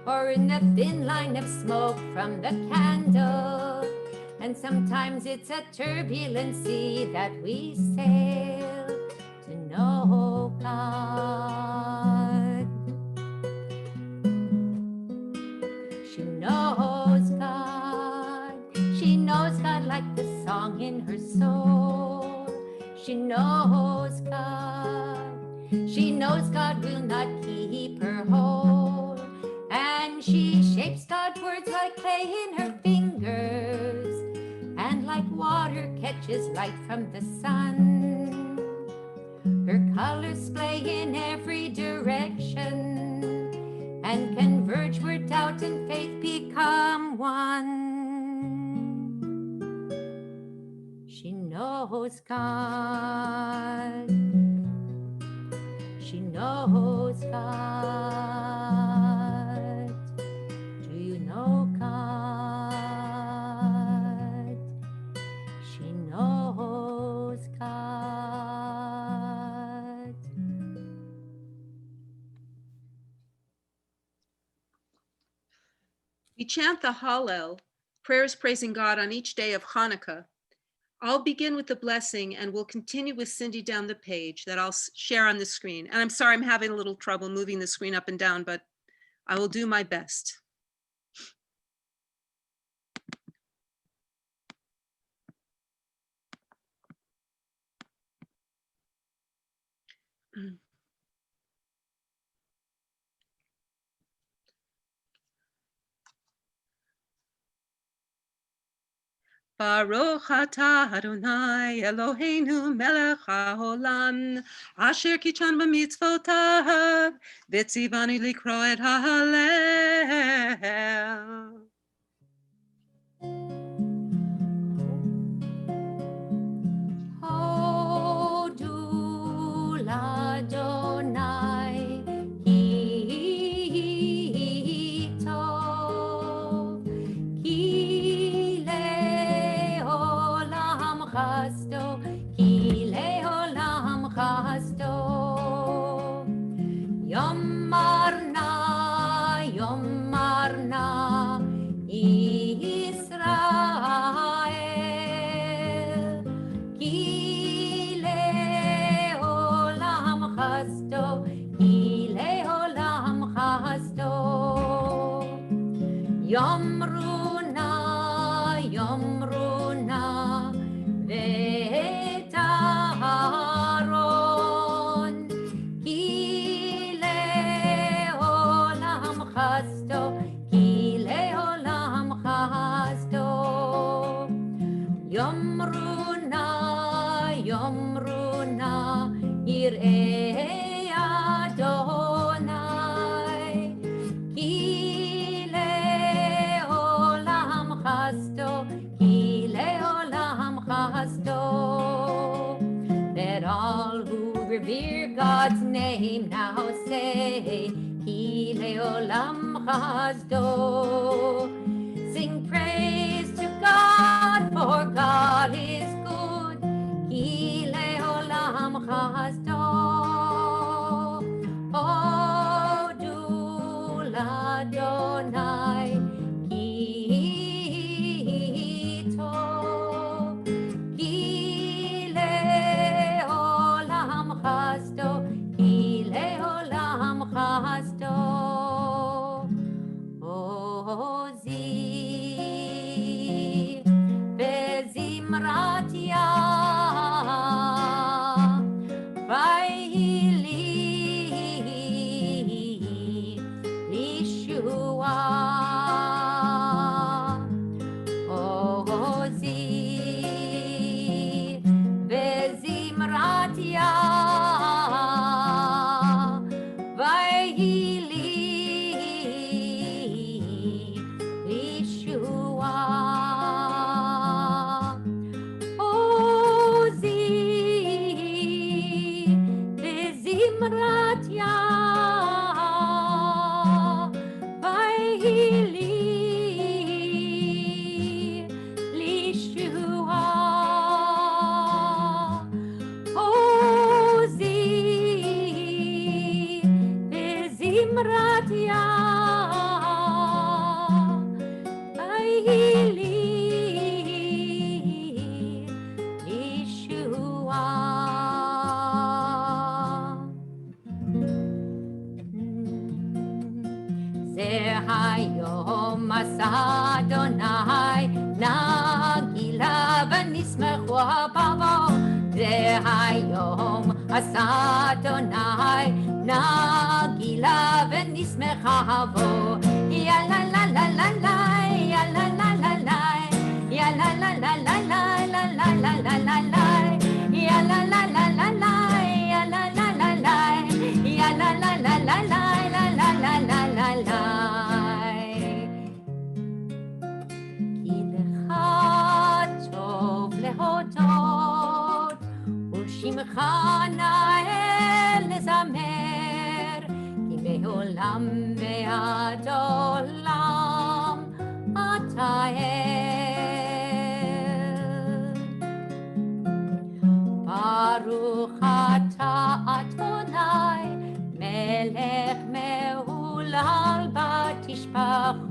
or in the thin line of smoke from the candle. And sometimes it's a turbulent sea that we sail to know God. She knows God. She knows God like the song in her soul. She knows God. She knows God will not keep her whole. And she shapes God's words like clay in her fingers, and like water catches light from the sun. Her colors play in every direction and converge where doubt and faith become one. She knows God. She knows God. Do you know God? She knows God. We chant the Hallel, prayers praising God on each day of Hanukkah. I'll begin with the blessing and we'll continue with Cindy down the page that I'll share on the screen. And I'm sorry, I'm having a little trouble moving the screen up and down, but I will do my best. Baruch atah Adonai Eloheinu melech haolam asher kichan b'mitzvotav v'tzivanu likro et ha'halel. Hodu l'Adonai ki tov, ki le'olam chasto, ki le'olam chasto. Yom marna, Israel, ki le'olam chasto, ki le'olam chasto. Yomruna, ve'et Aaron, ki le'olam chasto, ki le'olam chasto. Yomruna, yir'ei Adonai, ki le'olam chasto, ki le'olam chasto. Let all who revere God's name now say, ki le'olam chasto. Sing praise to God, for God is good, ki le'olam chasto. Hodu l'Adonai ki tov, ki le'olam chasto, ki le'olam chasto. Ozi be'zimrat yah, זמרתיה, ויהי לי לישועה. עוזי וזמרתיה, ויהי לי לישועה. עוזי וזמרתיה, ויהי לי זה היום עשה אדוני, נגילה ונשמחו בבוא. זה היום עשה אדוני, נגילה ונשמחה בו. יא לה לה לה לה לה, יא לה לה לה לה, יא לה לה לה לה לה, לה לה לה לה לה לה, יא לה לה לה לה לה, יא לה לה לה לה, יא לה לה לה לה לה, לה לה לה לה לה לה. כי לך טוב להודות ולשמך נאה לזמר, כי מעולם ועד עולם אתה אל. ברוך אתה אדוני מלך מהולל בתשבחות,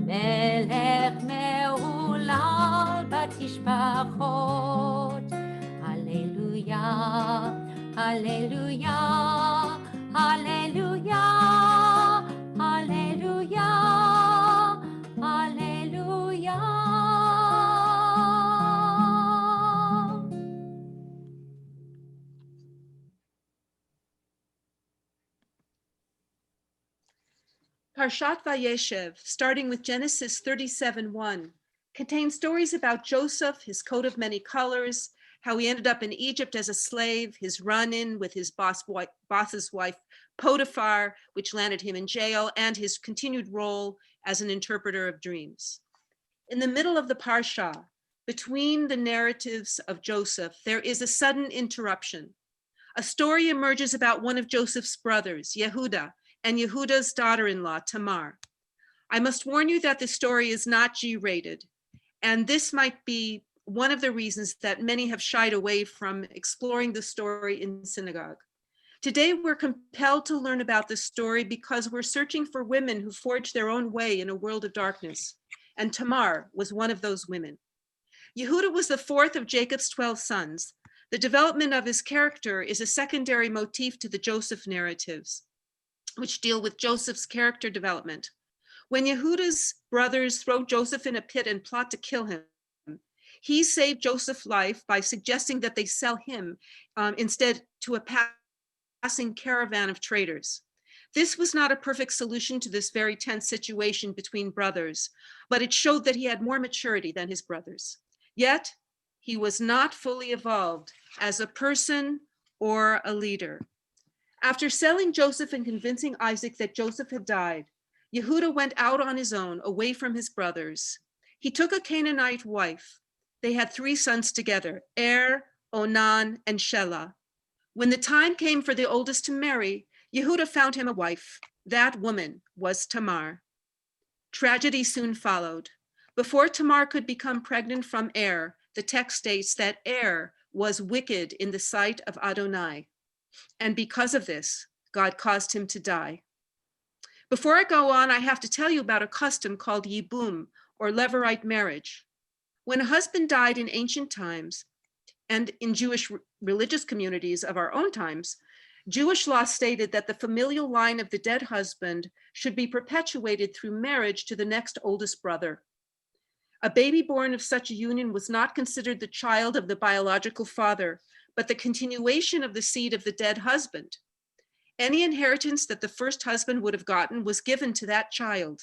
מלך מהולל בתשבחות. הללויה, הללויה, הללויה, הללויה, הללויה. Parshat Vayeshev, starting with Genesis 37:1, contains stories about Joseph, his coat of many colors, how he ended up in Egypt as a slave, his run-in with his boss's wife, Potiphar, which landed him in jail, and his continued role as an interpreter of dreams. In the middle of the Parsha, between the narratives of Joseph, there is a sudden interruption. A story emerges about one of Joseph's brothers, Yehuda, and Yehuda's daughter-in-law, Tamar. I must warn you that this story is not G-rated, and this might be one of the reasons that many have shied away from exploring the story in synagogue. Today, we're compelled to learn about this story because we're searching for women who forged their own way in a world of darkness, and Tamar was one of those women. Yehuda was the fourth of Jacob's 12 sons. The development of his character is a secondary motif to the Joseph narratives, which deal with Joseph's character development. When Yehuda's brothers throw Joseph in a pit and plot to kill him, he saved Joseph's life by suggesting that they sell him instead to a passing caravan of traders. This was not a perfect solution to this very tense situation between brothers, but it showed that he had more maturity than his brothers. Yet, he was not fully evolved as a person or a leader. After selling Joseph and convincing Isaac that Joseph had died, Yehuda went out on his own, away from his brothers. He took a Canaanite wife. They had 3 sons together, Onan, and Shelah. When the time came for the oldest to marry, Yehuda found him a wife. That woman was Tamar. Tragedy soon followed. Before Tamar could become pregnant from the text states that was wicked in the sight of Adonai. And because of this, God caused him to die. Before I go on, I have to tell you about a custom called Yibum, or Leverite marriage. When a husband died in ancient times, and in Jewish religious communities of our own times, Jewish law stated that the familial line of the dead husband should be perpetuated through marriage to the next oldest brother. A baby born of such a union was not considered the child of the biological father, but the continuation of the seed of the dead husband. Any inheritance that the first husband would have gotten was given to that child.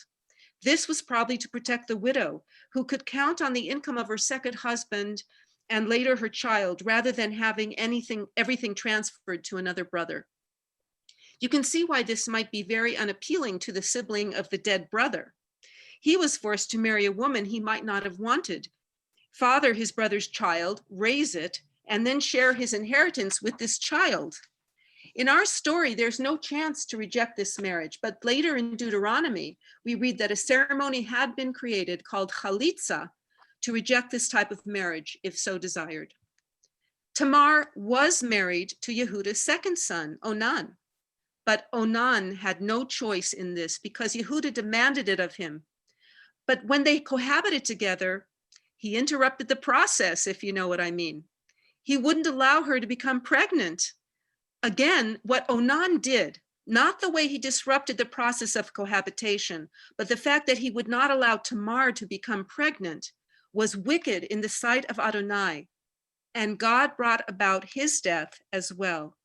This was probably to protect the widow, who could count on the income of her second husband and later her child, rather than having everything transferred to another brother. You can see why this might be very unappealing to the sibling of the dead brother. He was forced to marry a woman he might not have wanted, father his brother's child, raise it, and then share his inheritance with this child. In our story, there's no chance to reject this marriage, but later in Deuteronomy, we read that a ceremony had been created called chalitza to reject this type of marriage, if so desired. Tamar was married to Yehuda's second son, Onan, but Onan had no choice in this because Yehuda demanded it of him. But when they cohabited together, he interrupted the process, if you know what I mean. He wouldn't allow her to become pregnant. Again, what Onan did, not the way he disrupted the process of cohabitation, but the fact that he would not allow Tamar to become pregnant, was wicked in the sight of Adonai, and God brought about his death as well.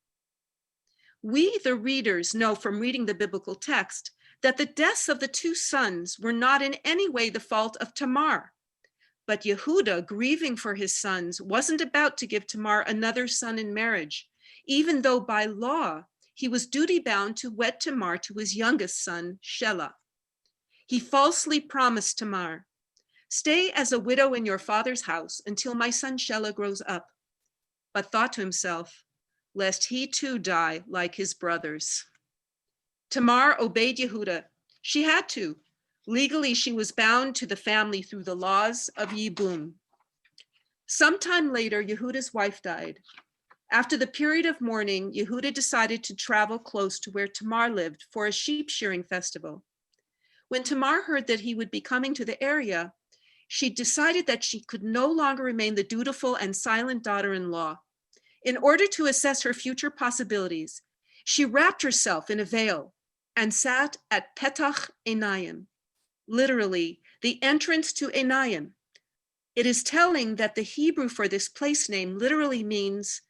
We, the readers, know from reading the biblical text that the deaths of the two sons were not in any way the fault of Tamar. But Yehuda, grieving for his sons, wasn't about to give Tamar another son in marriage, even though by law he was duty-bound to wed Tamar to his youngest son, Shelah. He falsely promised Tamar, "Stay as a widow in your father's house until my son Shelah grows up," but thought to himself, lest he too die like his brothers. Tamar obeyed Yehuda. She had to. Legally, she was bound to the family through the laws of Yibum. Sometime later, Yehuda's wife died. After the period of mourning, Yehuda decided to travel close to where Tamar lived for a sheep shearing festival. When Tamar heard that he would be coming to the area, she decided that she could no longer remain the dutiful and silent daughter-in-law. In order to assess her future possibilities, she wrapped herself in a veil and sat at Petach Einayim, literally the entrance to Einayim. It is telling that the Hebrew for this place name literally means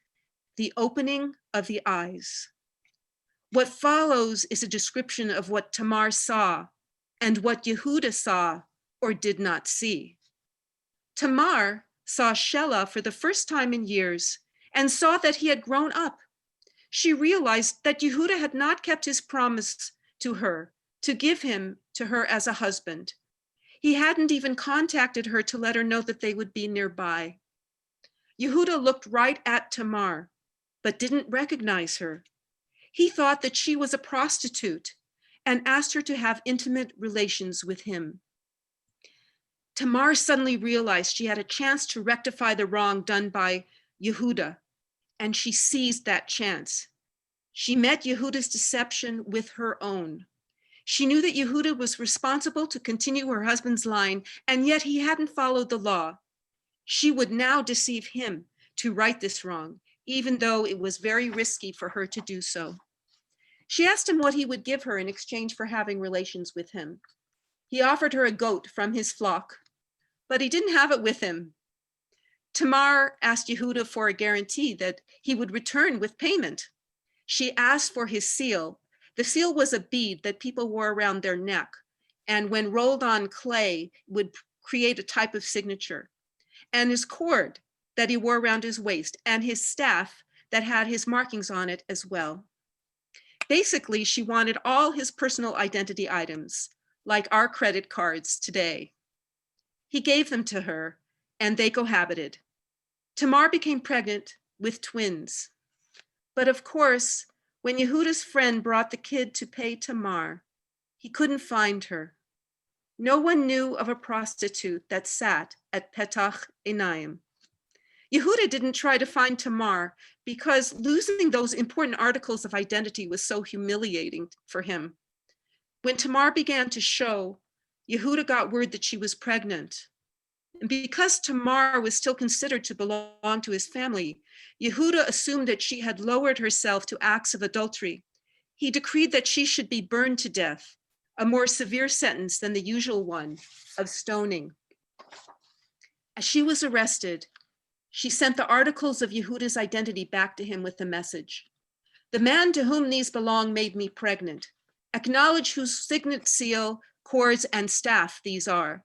the opening of the eyes. What follows is a description of what Tamar saw and what Yehuda saw or did not see. Tamar saw Shelah for the first time in years and saw that he had grown up. She realized that Yehuda had not kept his promise to her to give him to her as a husband. He hadn't even contacted her to let her know that they would be nearby. Yehuda looked right at Tamar, but didn't recognize her. He thought that she was a prostitute and asked her to have intimate relations with him. Tamar suddenly realized she had a chance to rectify the wrong done by Yehuda, and she seized that chance. She met Yehuda's deception with her own. She knew that Yehuda was responsible to continue her husband's line, and yet he hadn't followed the law. She would now deceive him to right this wrong, even though it was very risky for her to do so. She asked him what he would give her in exchange for having relations with him. He offered her a goat from his flock, but he didn't have it with him. Tamar asked Yehuda for a guarantee that he would return with payment. She asked for his seal. The seal was a bead that people wore around their neck, and when rolled on clay, would create a type of signature. And his cord that he wore around his waist, and his staff that had his markings on it as well. Basically, she wanted all his personal identity items, like our credit cards today. He gave them to her, and they cohabited. Tamar became pregnant with twins. But of course, when Yehuda's friend brought the kid to pay Tamar, he couldn't find her. No one knew of a prostitute that sat at Petach Einayim. Yehuda didn't try to find Tamar because losing those important articles of identity was so humiliating for him. When Tamar began to show, Yehuda got word that she was pregnant. And because Tamar was still considered to belong to his family, Yehuda assumed that she had lowered herself to acts of adultery. He decreed that she should be burned to death, a more severe sentence than the usual one of stoning. As she was arrested, she sent the articles of Yehuda's identity back to him with the message: "The man to whom these belong made me pregnant. Acknowledge whose signet seal, cords, and staff these are."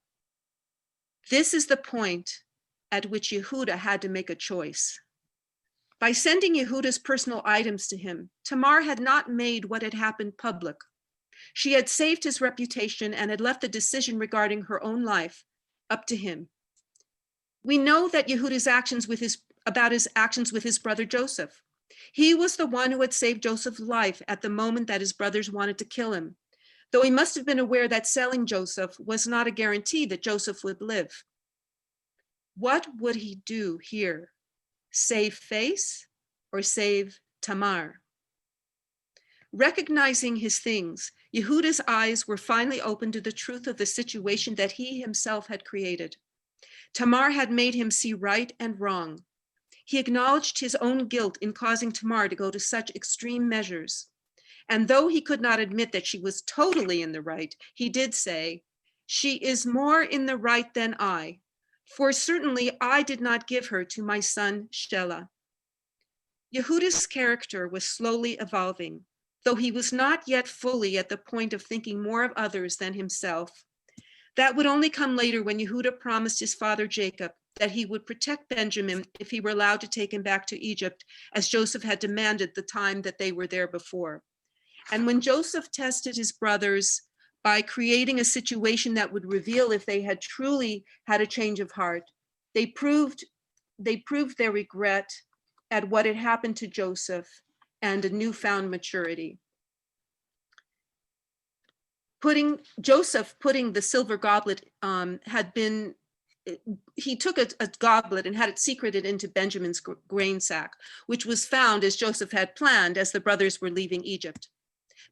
This is the point at which Yehuda had to make a choice. By sending Yehuda's personal items to him, Tamar had not made what had happened public. She had saved his reputation and had left the decision regarding her own life up to him. We know that Yehuda's actions with his brother Joseph. He was the one who had saved Joseph's life at the moment that his brothers wanted to kill him, though he must have been aware that selling Joseph was not a guarantee that Joseph would live. What would he do here? Save face or save Tamar? Recognizing his things, Yehuda's eyes were finally opened to the truth of the situation that he himself had created. Tamar had made him see right and wrong. He acknowledged his own guilt in causing Tamar to go to such extreme measures. And though he could not admit that she was totally in the right, he did say, "She is more in the right than I, for certainly I did not give her to my son Shelah." Yehuda's character was slowly evolving, though he was not yet fully at the point of thinking more of others than himself. That would only come later when Yehuda promised his father Jacob that he would protect Benjamin if he were allowed to take him back to Egypt, as Joseph had demanded the time that they were there before. And when Joseph tested his brothers by creating a situation that would reveal if they had truly had a change of heart, they proved their regret at what had happened to Joseph and a newfound maturity. Joseph putting the silver goblet he took a goblet and had it secreted into Benjamin's grain sack, which was found as Joseph had planned as the brothers were leaving Egypt.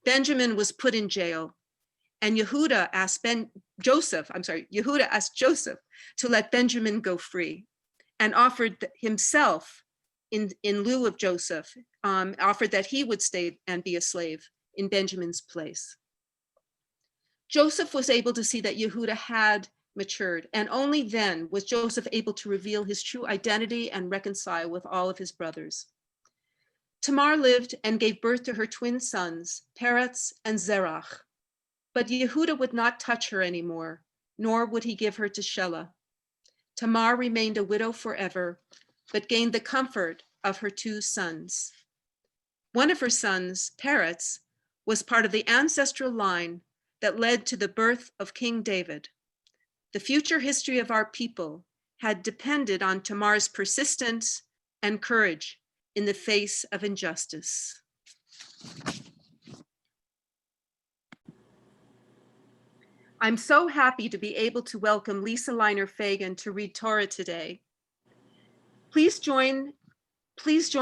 Benjamin was put in jail, and Yehuda asked Joseph to let Benjamin go free, and offered himself in lieu of Joseph, offered that he would stay and be a slave in Benjamin's place. Joseph was able to see that Yehuda had matured, and only then was Joseph able to reveal his true identity and reconcile with all of his brothers. Tamar lived and gave birth to her twin sons, Peretz and Zerach, but Yehuda would not touch her anymore, nor would he give her to Shelah. Tamar remained a widow forever, but gained the comfort of her two sons. One of her sons, Peretz, was part of the ancestral line that led to the birth of King David. The future history of our people had depended on Tamar's persistence and courage in the face of injustice. I'm so happy to be able to welcome Lisa Leiner Fagan to read Torah today. Please join Lisa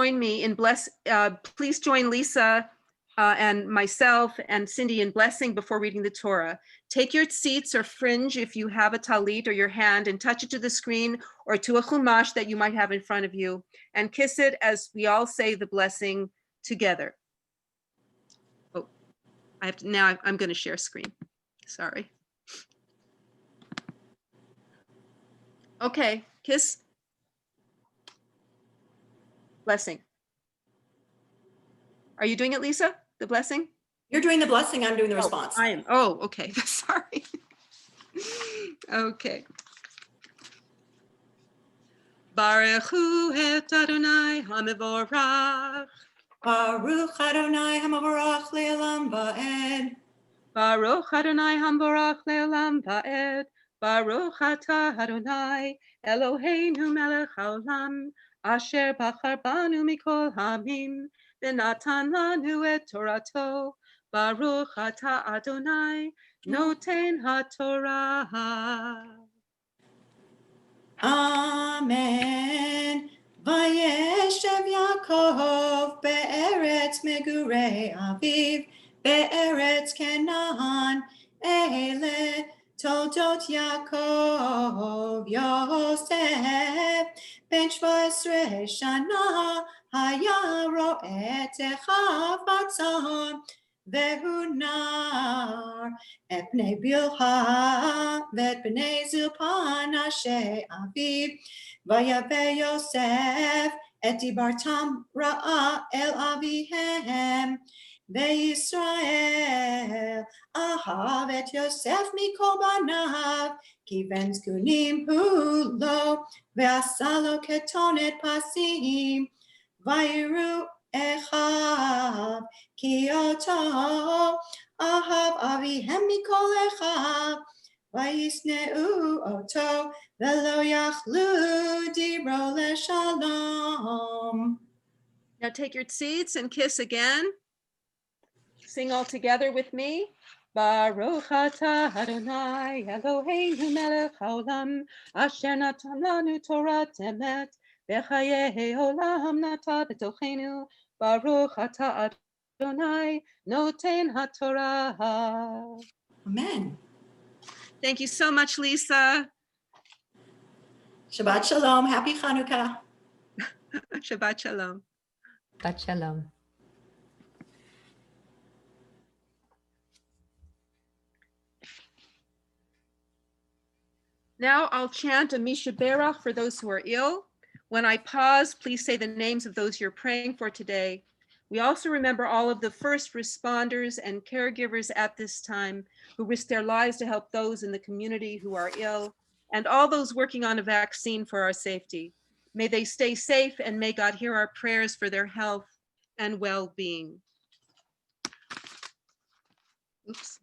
and myself and Cindy in blessing before reading the Torah. Take your seats or fringe if you have a talit or your hand and touch it to the screen or to a chumash that you might have in front of you, and kiss it as we all say the blessing together. Oh, I'm going to share screen. Sorry. Okay, kiss. Blessing. Are you doing it, Lisa? The blessing? You're doing the blessing, I'm doing the response. I am. Oh, okay. Sorry. Okay. Baruch hu et Adonai hamevorach. Baruch Adonai hamavorach le'olam va'ed. Baruch Adonai hamevorach le'olam va'ed. Baruch atah Adonai Eloheinu melech haolam asher bachar banu mikol hamim v'natan lanu et torato. Baruch atah Adonai noten haTorah. Amen. Vayeshev Yaakov be'eretz megurei aviv be'eretz Canaan ele toldot Yaakov Yosef ben 17 shana haya ro'eh techav batzon Vehu nar et bnei Bilha vet bnei Zilpan asher aviv vayave Yosef et dibartam ra'a el avihem וישראל אהב את יוסף מכל בניו, כי בן זקונים הוא לו, ועשה לו כתונת פסים, ויראו אחיו, כי אותו אהב אביהם מכל אחיו, וישנאו אותו, ולא יכלו דיברו לשלום. Now take your seats and kiss again. Sing all together with me. Baruch atah Adonai Eloheinu melech haolam, asher natan lanu Torat emet, v'chayei olam nata b'tochenu. Baruch atah Adonai noten haTorah. Amen. Thank you so much, Lisa. Shabbat shalom. Happy Hanukkah. Shabbat shalom. Shabbat shalom. Now I'll chant a Misha Berach for those who are ill. When I pause, please say the names of those you're praying for today. We also remember all of the first responders and caregivers at this time who risk their lives to help those in the community who are ill, and all those working on a vaccine for our safety. May they stay safe, and may God hear our prayers for their health and well-being. Oops.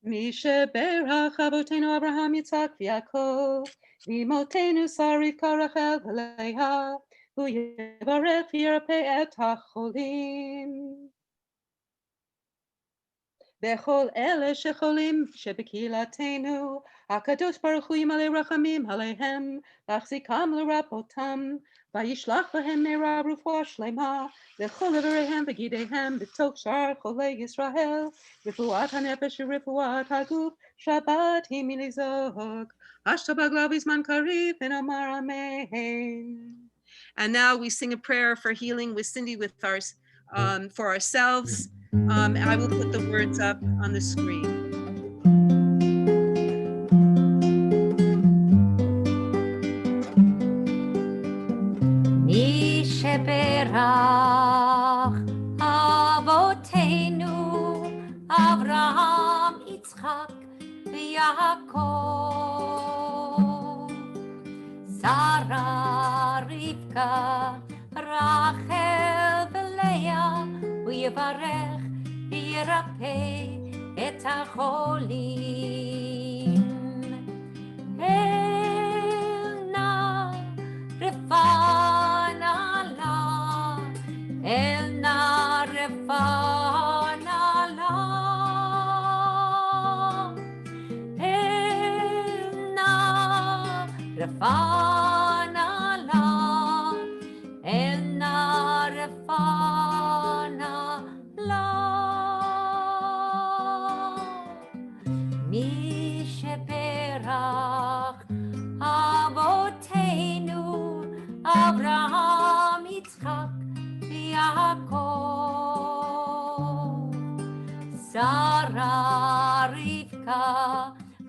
Misha Berach Avotenu Abraham Yitzhak Yaakov, Imotenu Sarika Rachel Leah, Hu Yevarech Yirpeh et HaCholim. Bechol ele shecholim shebekilatenu, HaKadosh Baruch Hu Yimalei Rachamim Aleihem, Vachzikam Lerapotam, Vayishlach Lahem Meira Rufuah Shlema, V'chol Everehem V'gidehem B'tok Shar Cholei Yisrael, Rifuat HaNefesh Rifuat HaGuf, Shabbat Himilizog, Hashtabag Lavizman Kariv and Amar Amen. And now we sing a prayer for healing with Cindy with our, for ourselves. I will put the words up on the screen. Mi sheberach avotenu Avraham, Yitzchak, v'Yaakov, Sarah, Rivka, Rachel, v'Leah, v'Yevarech v'Yirapeh et HaCholim. Elna refana la, Elna refana la, Elna refana la, Elna refana la. Mi sheberach Avotenu Avraham, Yitzchak, v'Yaakov, Sarah, Rivka,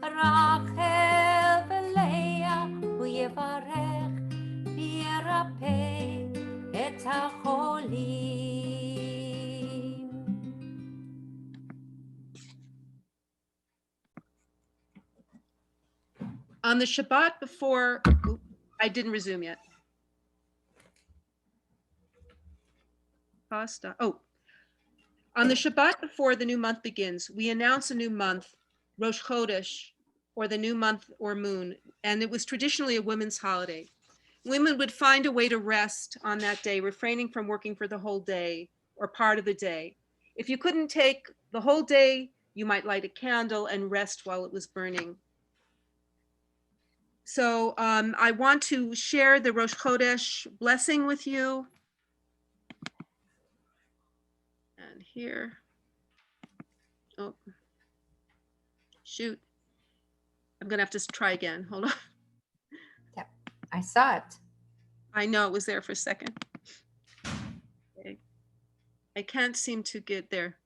Rachel, v'Leah, v'Yevarech v'Yirapeh et HaCholim. On the Shabbat before, I didn't resume yet. Pasta. Oh, on the Shabbat before the new month begins, we announce a new month, Rosh Chodesh, or the new month or moon, and it was traditionally a women's holiday. Women would find a way to rest on that day, refraining from working for the whole day or part of the day. If you couldn't take the whole day, you might light a candle and rest while it was burning. So I want to share the Rosh Chodesh blessing with you. And here, oh, shoot. I'm gonna have to try again, hold on. Yep, I saw it. I know it was there for a second. Okay. I can't seem to get there.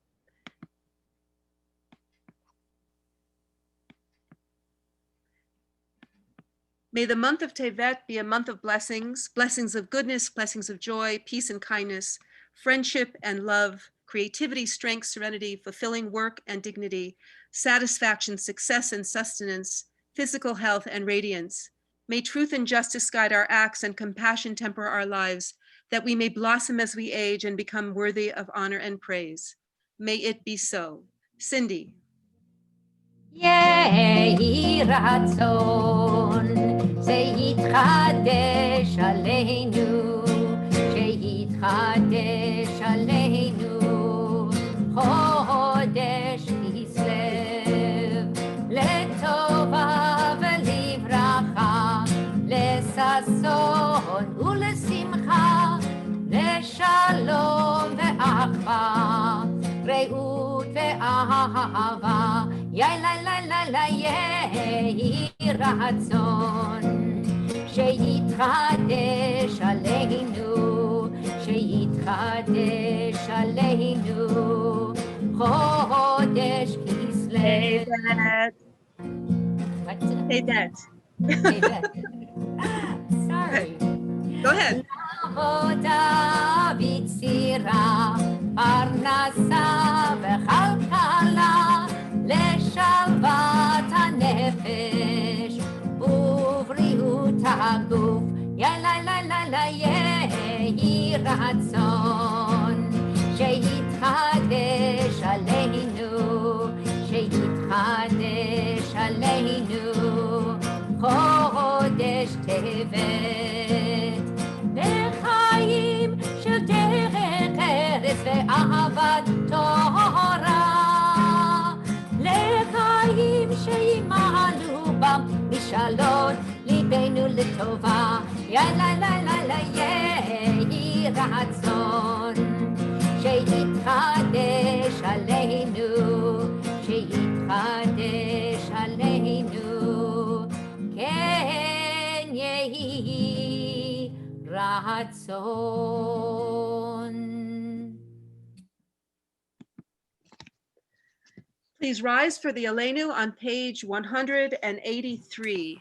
May the month of Tevet be a month of blessings, blessings of goodness, blessings of joy, peace and kindness, friendship and love, creativity, strength, serenity, fulfilling work and dignity, satisfaction, success and sustenance, physical health and radiance. May truth and justice guide our acts and compassion temper our lives, that we may blossom as we age and become worthy of honor and praise. May it be so. Cindy. יהי רצון שיתחדש עלינו, שיתחדש עלינו חודש כסלו, לטובה ולברכה, לששון ולשמחה, לשלום ואחווה, רעות ואהבה. יהי רצון שיתחדש עלינו, שיתחדש עלינו חודש כסלו. Say that. Sorry. Go ahead. לעבודה ביצירה, פרנסה וכלכלה, לשלוות הנפש ובריאות הגוף. יהי רצון שיתחדש עלינו, שיתחדש עלינו חודש טבת, לחיים של דרך ארץ ואהבת תורה, לחיים שימלאו בם משאלות ליבנו לטובה. יהי רצון שיתחדש עלינו, שיתחדש עלינו, כן יהי רצון. Please rise for the Aleinu on page 183.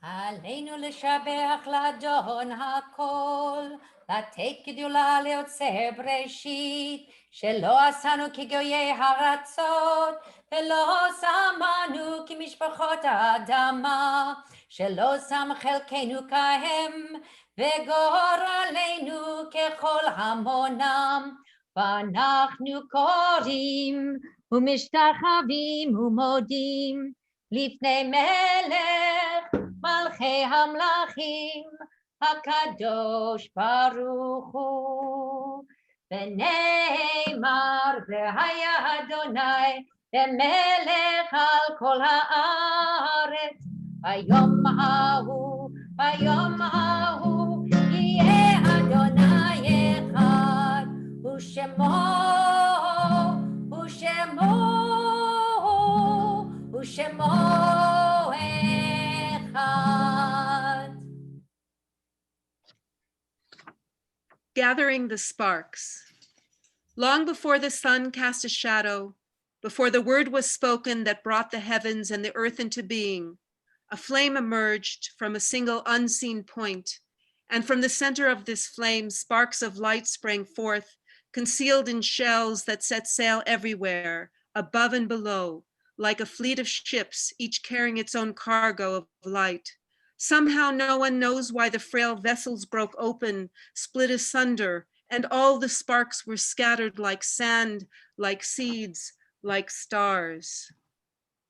עלינו לשבח לאדון הכל, לתת גדולה ליוצא בראשית, שלא עשנו כגויי הארצות, ולא שמנו כמשפחות האדמה, שלא שם חלקנו כהם, וגורלנו ככל המונם. ואנחנו קוראים ומשתחווים ומודים לפני מלך מלכי המלכים, הקדוש ברוך הוא. ונאמר והיה אדוני למלך על כל הארץ, ביום ההוא יהיה אדוני אחד, ושמו אחד. Gathering the sparks. Long before the sun cast a shadow, before the word was spoken that brought the heavens and the earth into being, a flame emerged from a single unseen point, and from the center of this flame, sparks of light sprang forth, concealed in shells that set sail everywhere, above and below, like a fleet of ships, each carrying its own cargo of light. Somehow no one knows why the frail vessels broke open, split asunder, and all the sparks were scattered like sand, like seeds, like stars.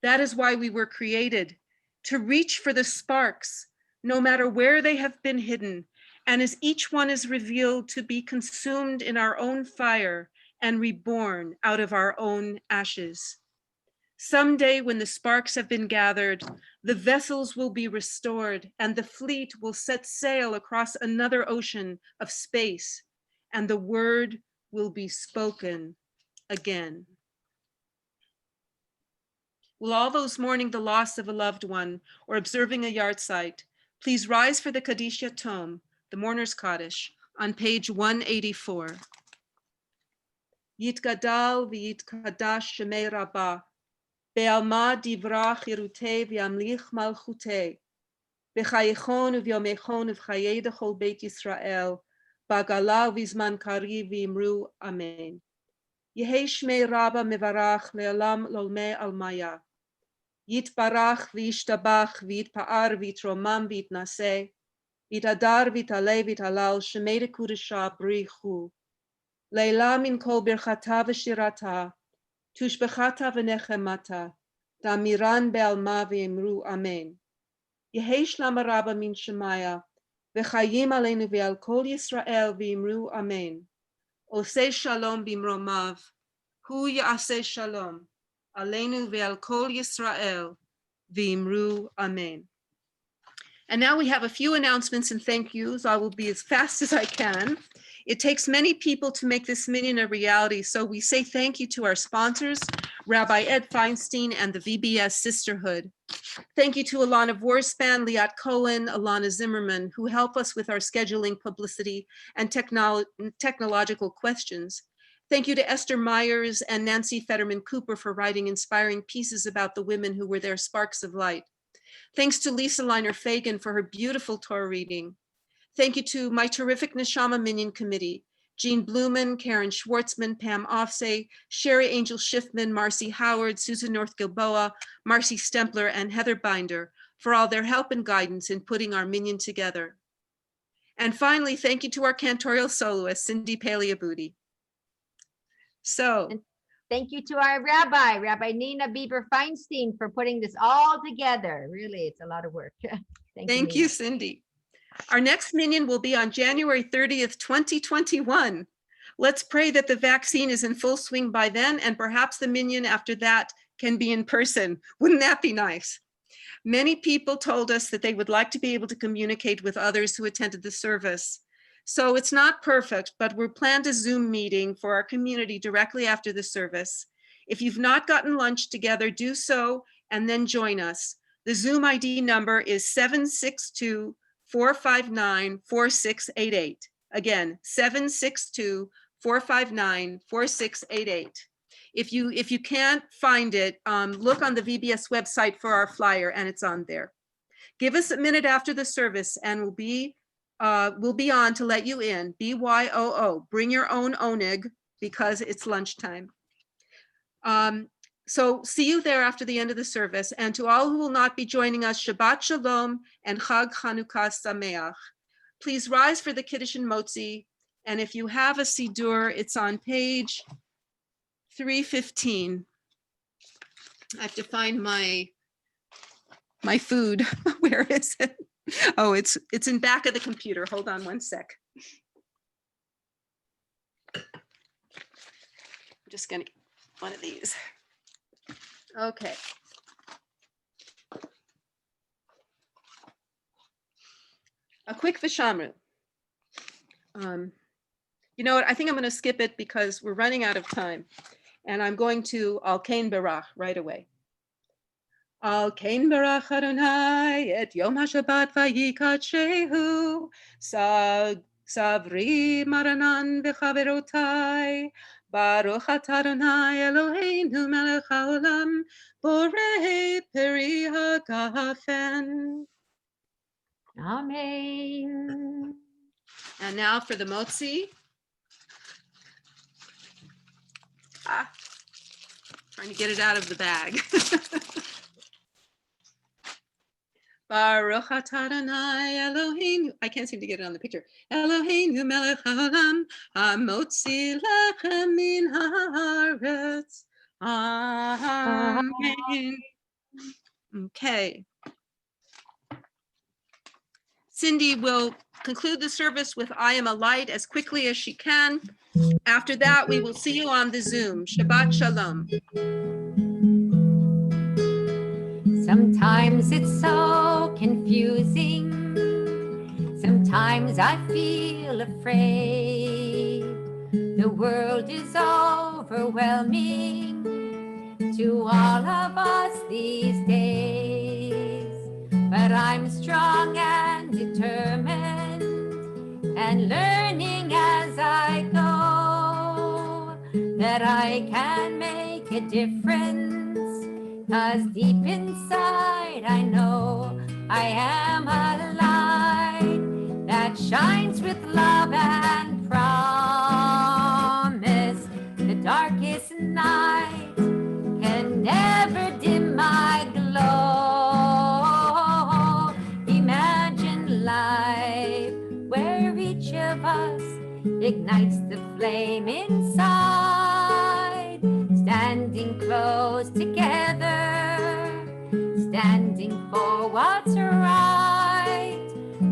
That is why we were created, to reach for the sparks, no matter where they have been hidden, and as each one is revealed, to be consumed in our own fire and reborn out of our own ashes. Someday when the sparks have been gathered, the vessels will be restored and the fleet will set sail across another ocean of space, and the word will be spoken again. Will all those mourning the loss of a loved one or observing a yahrzeit, please rise for the Kiddush Yatom, the mourner's Kodesh, on page 184. Yitgadal v'yitkadash shemei Rabba. Be'alma divrach irute v'yamlich malchute. B'chayechon uvyomechon uv'chaye dechol Beit Yisrael. B'agala v'zman kari v'imru amen. Yehi shmei Rabba mevarach le'olam lolme almaya. Yitbarach v'yishtabach v'yitpa'ar v'yitromam v'yitnaseh. V'yitadar v'yitaleh v'yitalal shemei dekudesha b'richu. Leila min kol birchata v'shirata. Tushbechata v'nechemata. Damiran be'alma v'imru amen. Yehi shlama Rabba min shemaya. V'chayim aleinu v'al kol Yisrael v'imru amen. Oseh shalom b'imromav. Hu ya'aseh shalom. Aleinu ve'al kol Yisrael v'imru amen. And now we have a few announcements and thank yous. I will be as fast as I can. It takes many people to make this minyan a reality, so we say thank you to our sponsors, Rabbi Ed Feinstein and the VBS Sisterhood. Thank you to Alana Vorspan, Liat Cohen, Alana Zimmerman, who help us with our scheduling, publicity, and technological questions. Thank you to Esther Myers and Nancy Fetterman Cooper for writing inspiring pieces about the women who were their sparks of light. Thanks to Lisa Liner Fagan for her beautiful Torah reading. Thank you to my terrific Neshama Minyan Committee, Jean Blumen, Karen Schwartzman, Pam Offsay, Sherry Angel Schiffman, Marcy Howard, Susan North Gilboa, Marcy Stempler, and Heather Binder for all their help and guidance in putting our minyan together. And finally, thank you to our cantorial soloist, Cindy Paley Aboody. So, And thank you to our Rabbi, Rabbi Nina Bieber Feinstein, for putting this all together. Really, it's a lot of work. Thank you, Cindy. Our next minyan will be on January 30th, 2021. Let's pray that the vaccine is in full swing by then, and perhaps the minyan after that can be in person. Wouldn't that be nice? Many people told us that they would like to be able to communicate with others who attended the service. So it's not perfect, but we're planned a Zoom meeting for our community directly after the service. If you've not gotten lunch together, do so and then join us. The Zoom ID number is 762-459-4688. Again, 762-459-4688. If you can't find it, look on the VBS website for our flyer and it's on there. Give us a minute after the service and we'll be on to let you in. BYOO, bring your own oneg because it's lunchtime. So see you there after the end of the service. And to all who will not be joining us, Shabbat Shalom and Chag Chanukah Sameach. Please rise for the Kiddush and Motzi. And if you have a Sidur, it's on page 315. I have to find my food. Where is it? Oh, it's in back of the computer. Hold on one sec. I'm just gonna get one of these. Okay. A quick Vishamru. You know what? I think I'm going to skip it because we're running out of time. And I'm going to Al Kain Barach right away. Al Kain Barach Adonai et Yom HaShabbat vayikadshehu savri maranan v'chaverotai Baruch atah Adonai Eloheinu melech haolam borei peri hagafen. Amen. And now for the Motzi. Trying to get it out of the bag. Baruch atah Adonai Eloheinu. I can't seem to get it on the picture. Eloheinu melech haolam hamotzi lechem min haaretz. Amen. Okay. Cindy will conclude the service with I am a light as quickly as she can. After that, we will see you on the Zoom. Shabbat Shalom. Sometimes it's so confusing. Sometimes I feel afraid. The world is overwhelming to all of us these days. But I'm strong and determined and learning as I go that I can make a difference 'cause deep inside I know I am a light that shines with love and promise. The darkest night can never dim my glow. Imagine life where each of us ignites the flame inside, standing close together, standing for what's right.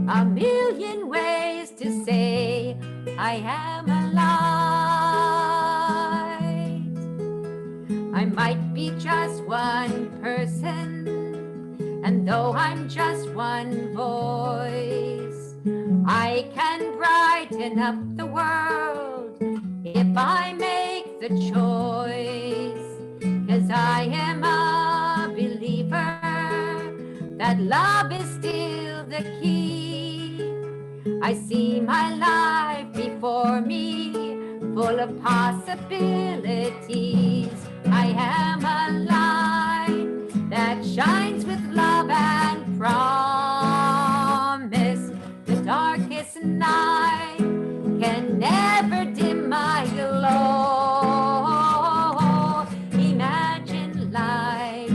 A million ways to say I am a light. I might be just one person, and though I'm just one voice, I can brighten up the world if I make the choice. 'Cause I am a believer that love is still the key. I see my life before me, full of possibilities. I am a light that shines with love and promise. The darkest night can never dim my glow. Imagine life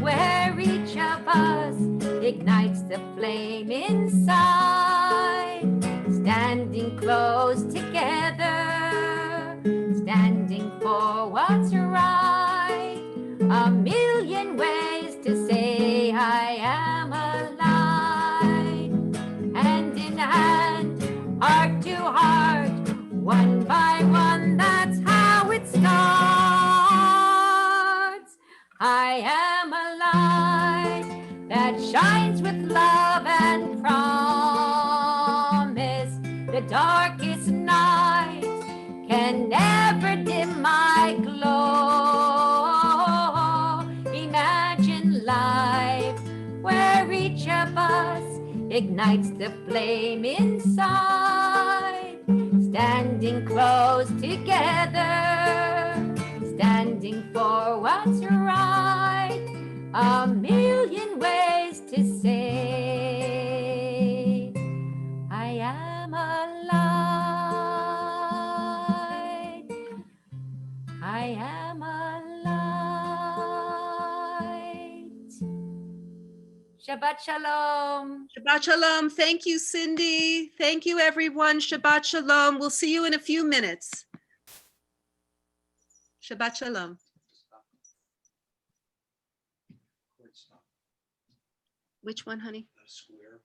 where each of us ignites the flame inside, standing close together, standing for what's right. A million ways to say I am a light. Hand in hand, heart to heart, one by one, that's how it starts. I am a light that shines with love and promise. The darkest night can never dim my glow. Imagine life where each of us ignites the flame inside, standing close together, standing for what's right. A million ways to say I am a light. I am a light. Shabbat Shalom. Shabbat Shalom. Thank you, Cindy. Thank you, everyone. Shabbat Shalom. We'll see you in a few minutes. Shabbat Shalom. Which one, honey? The square.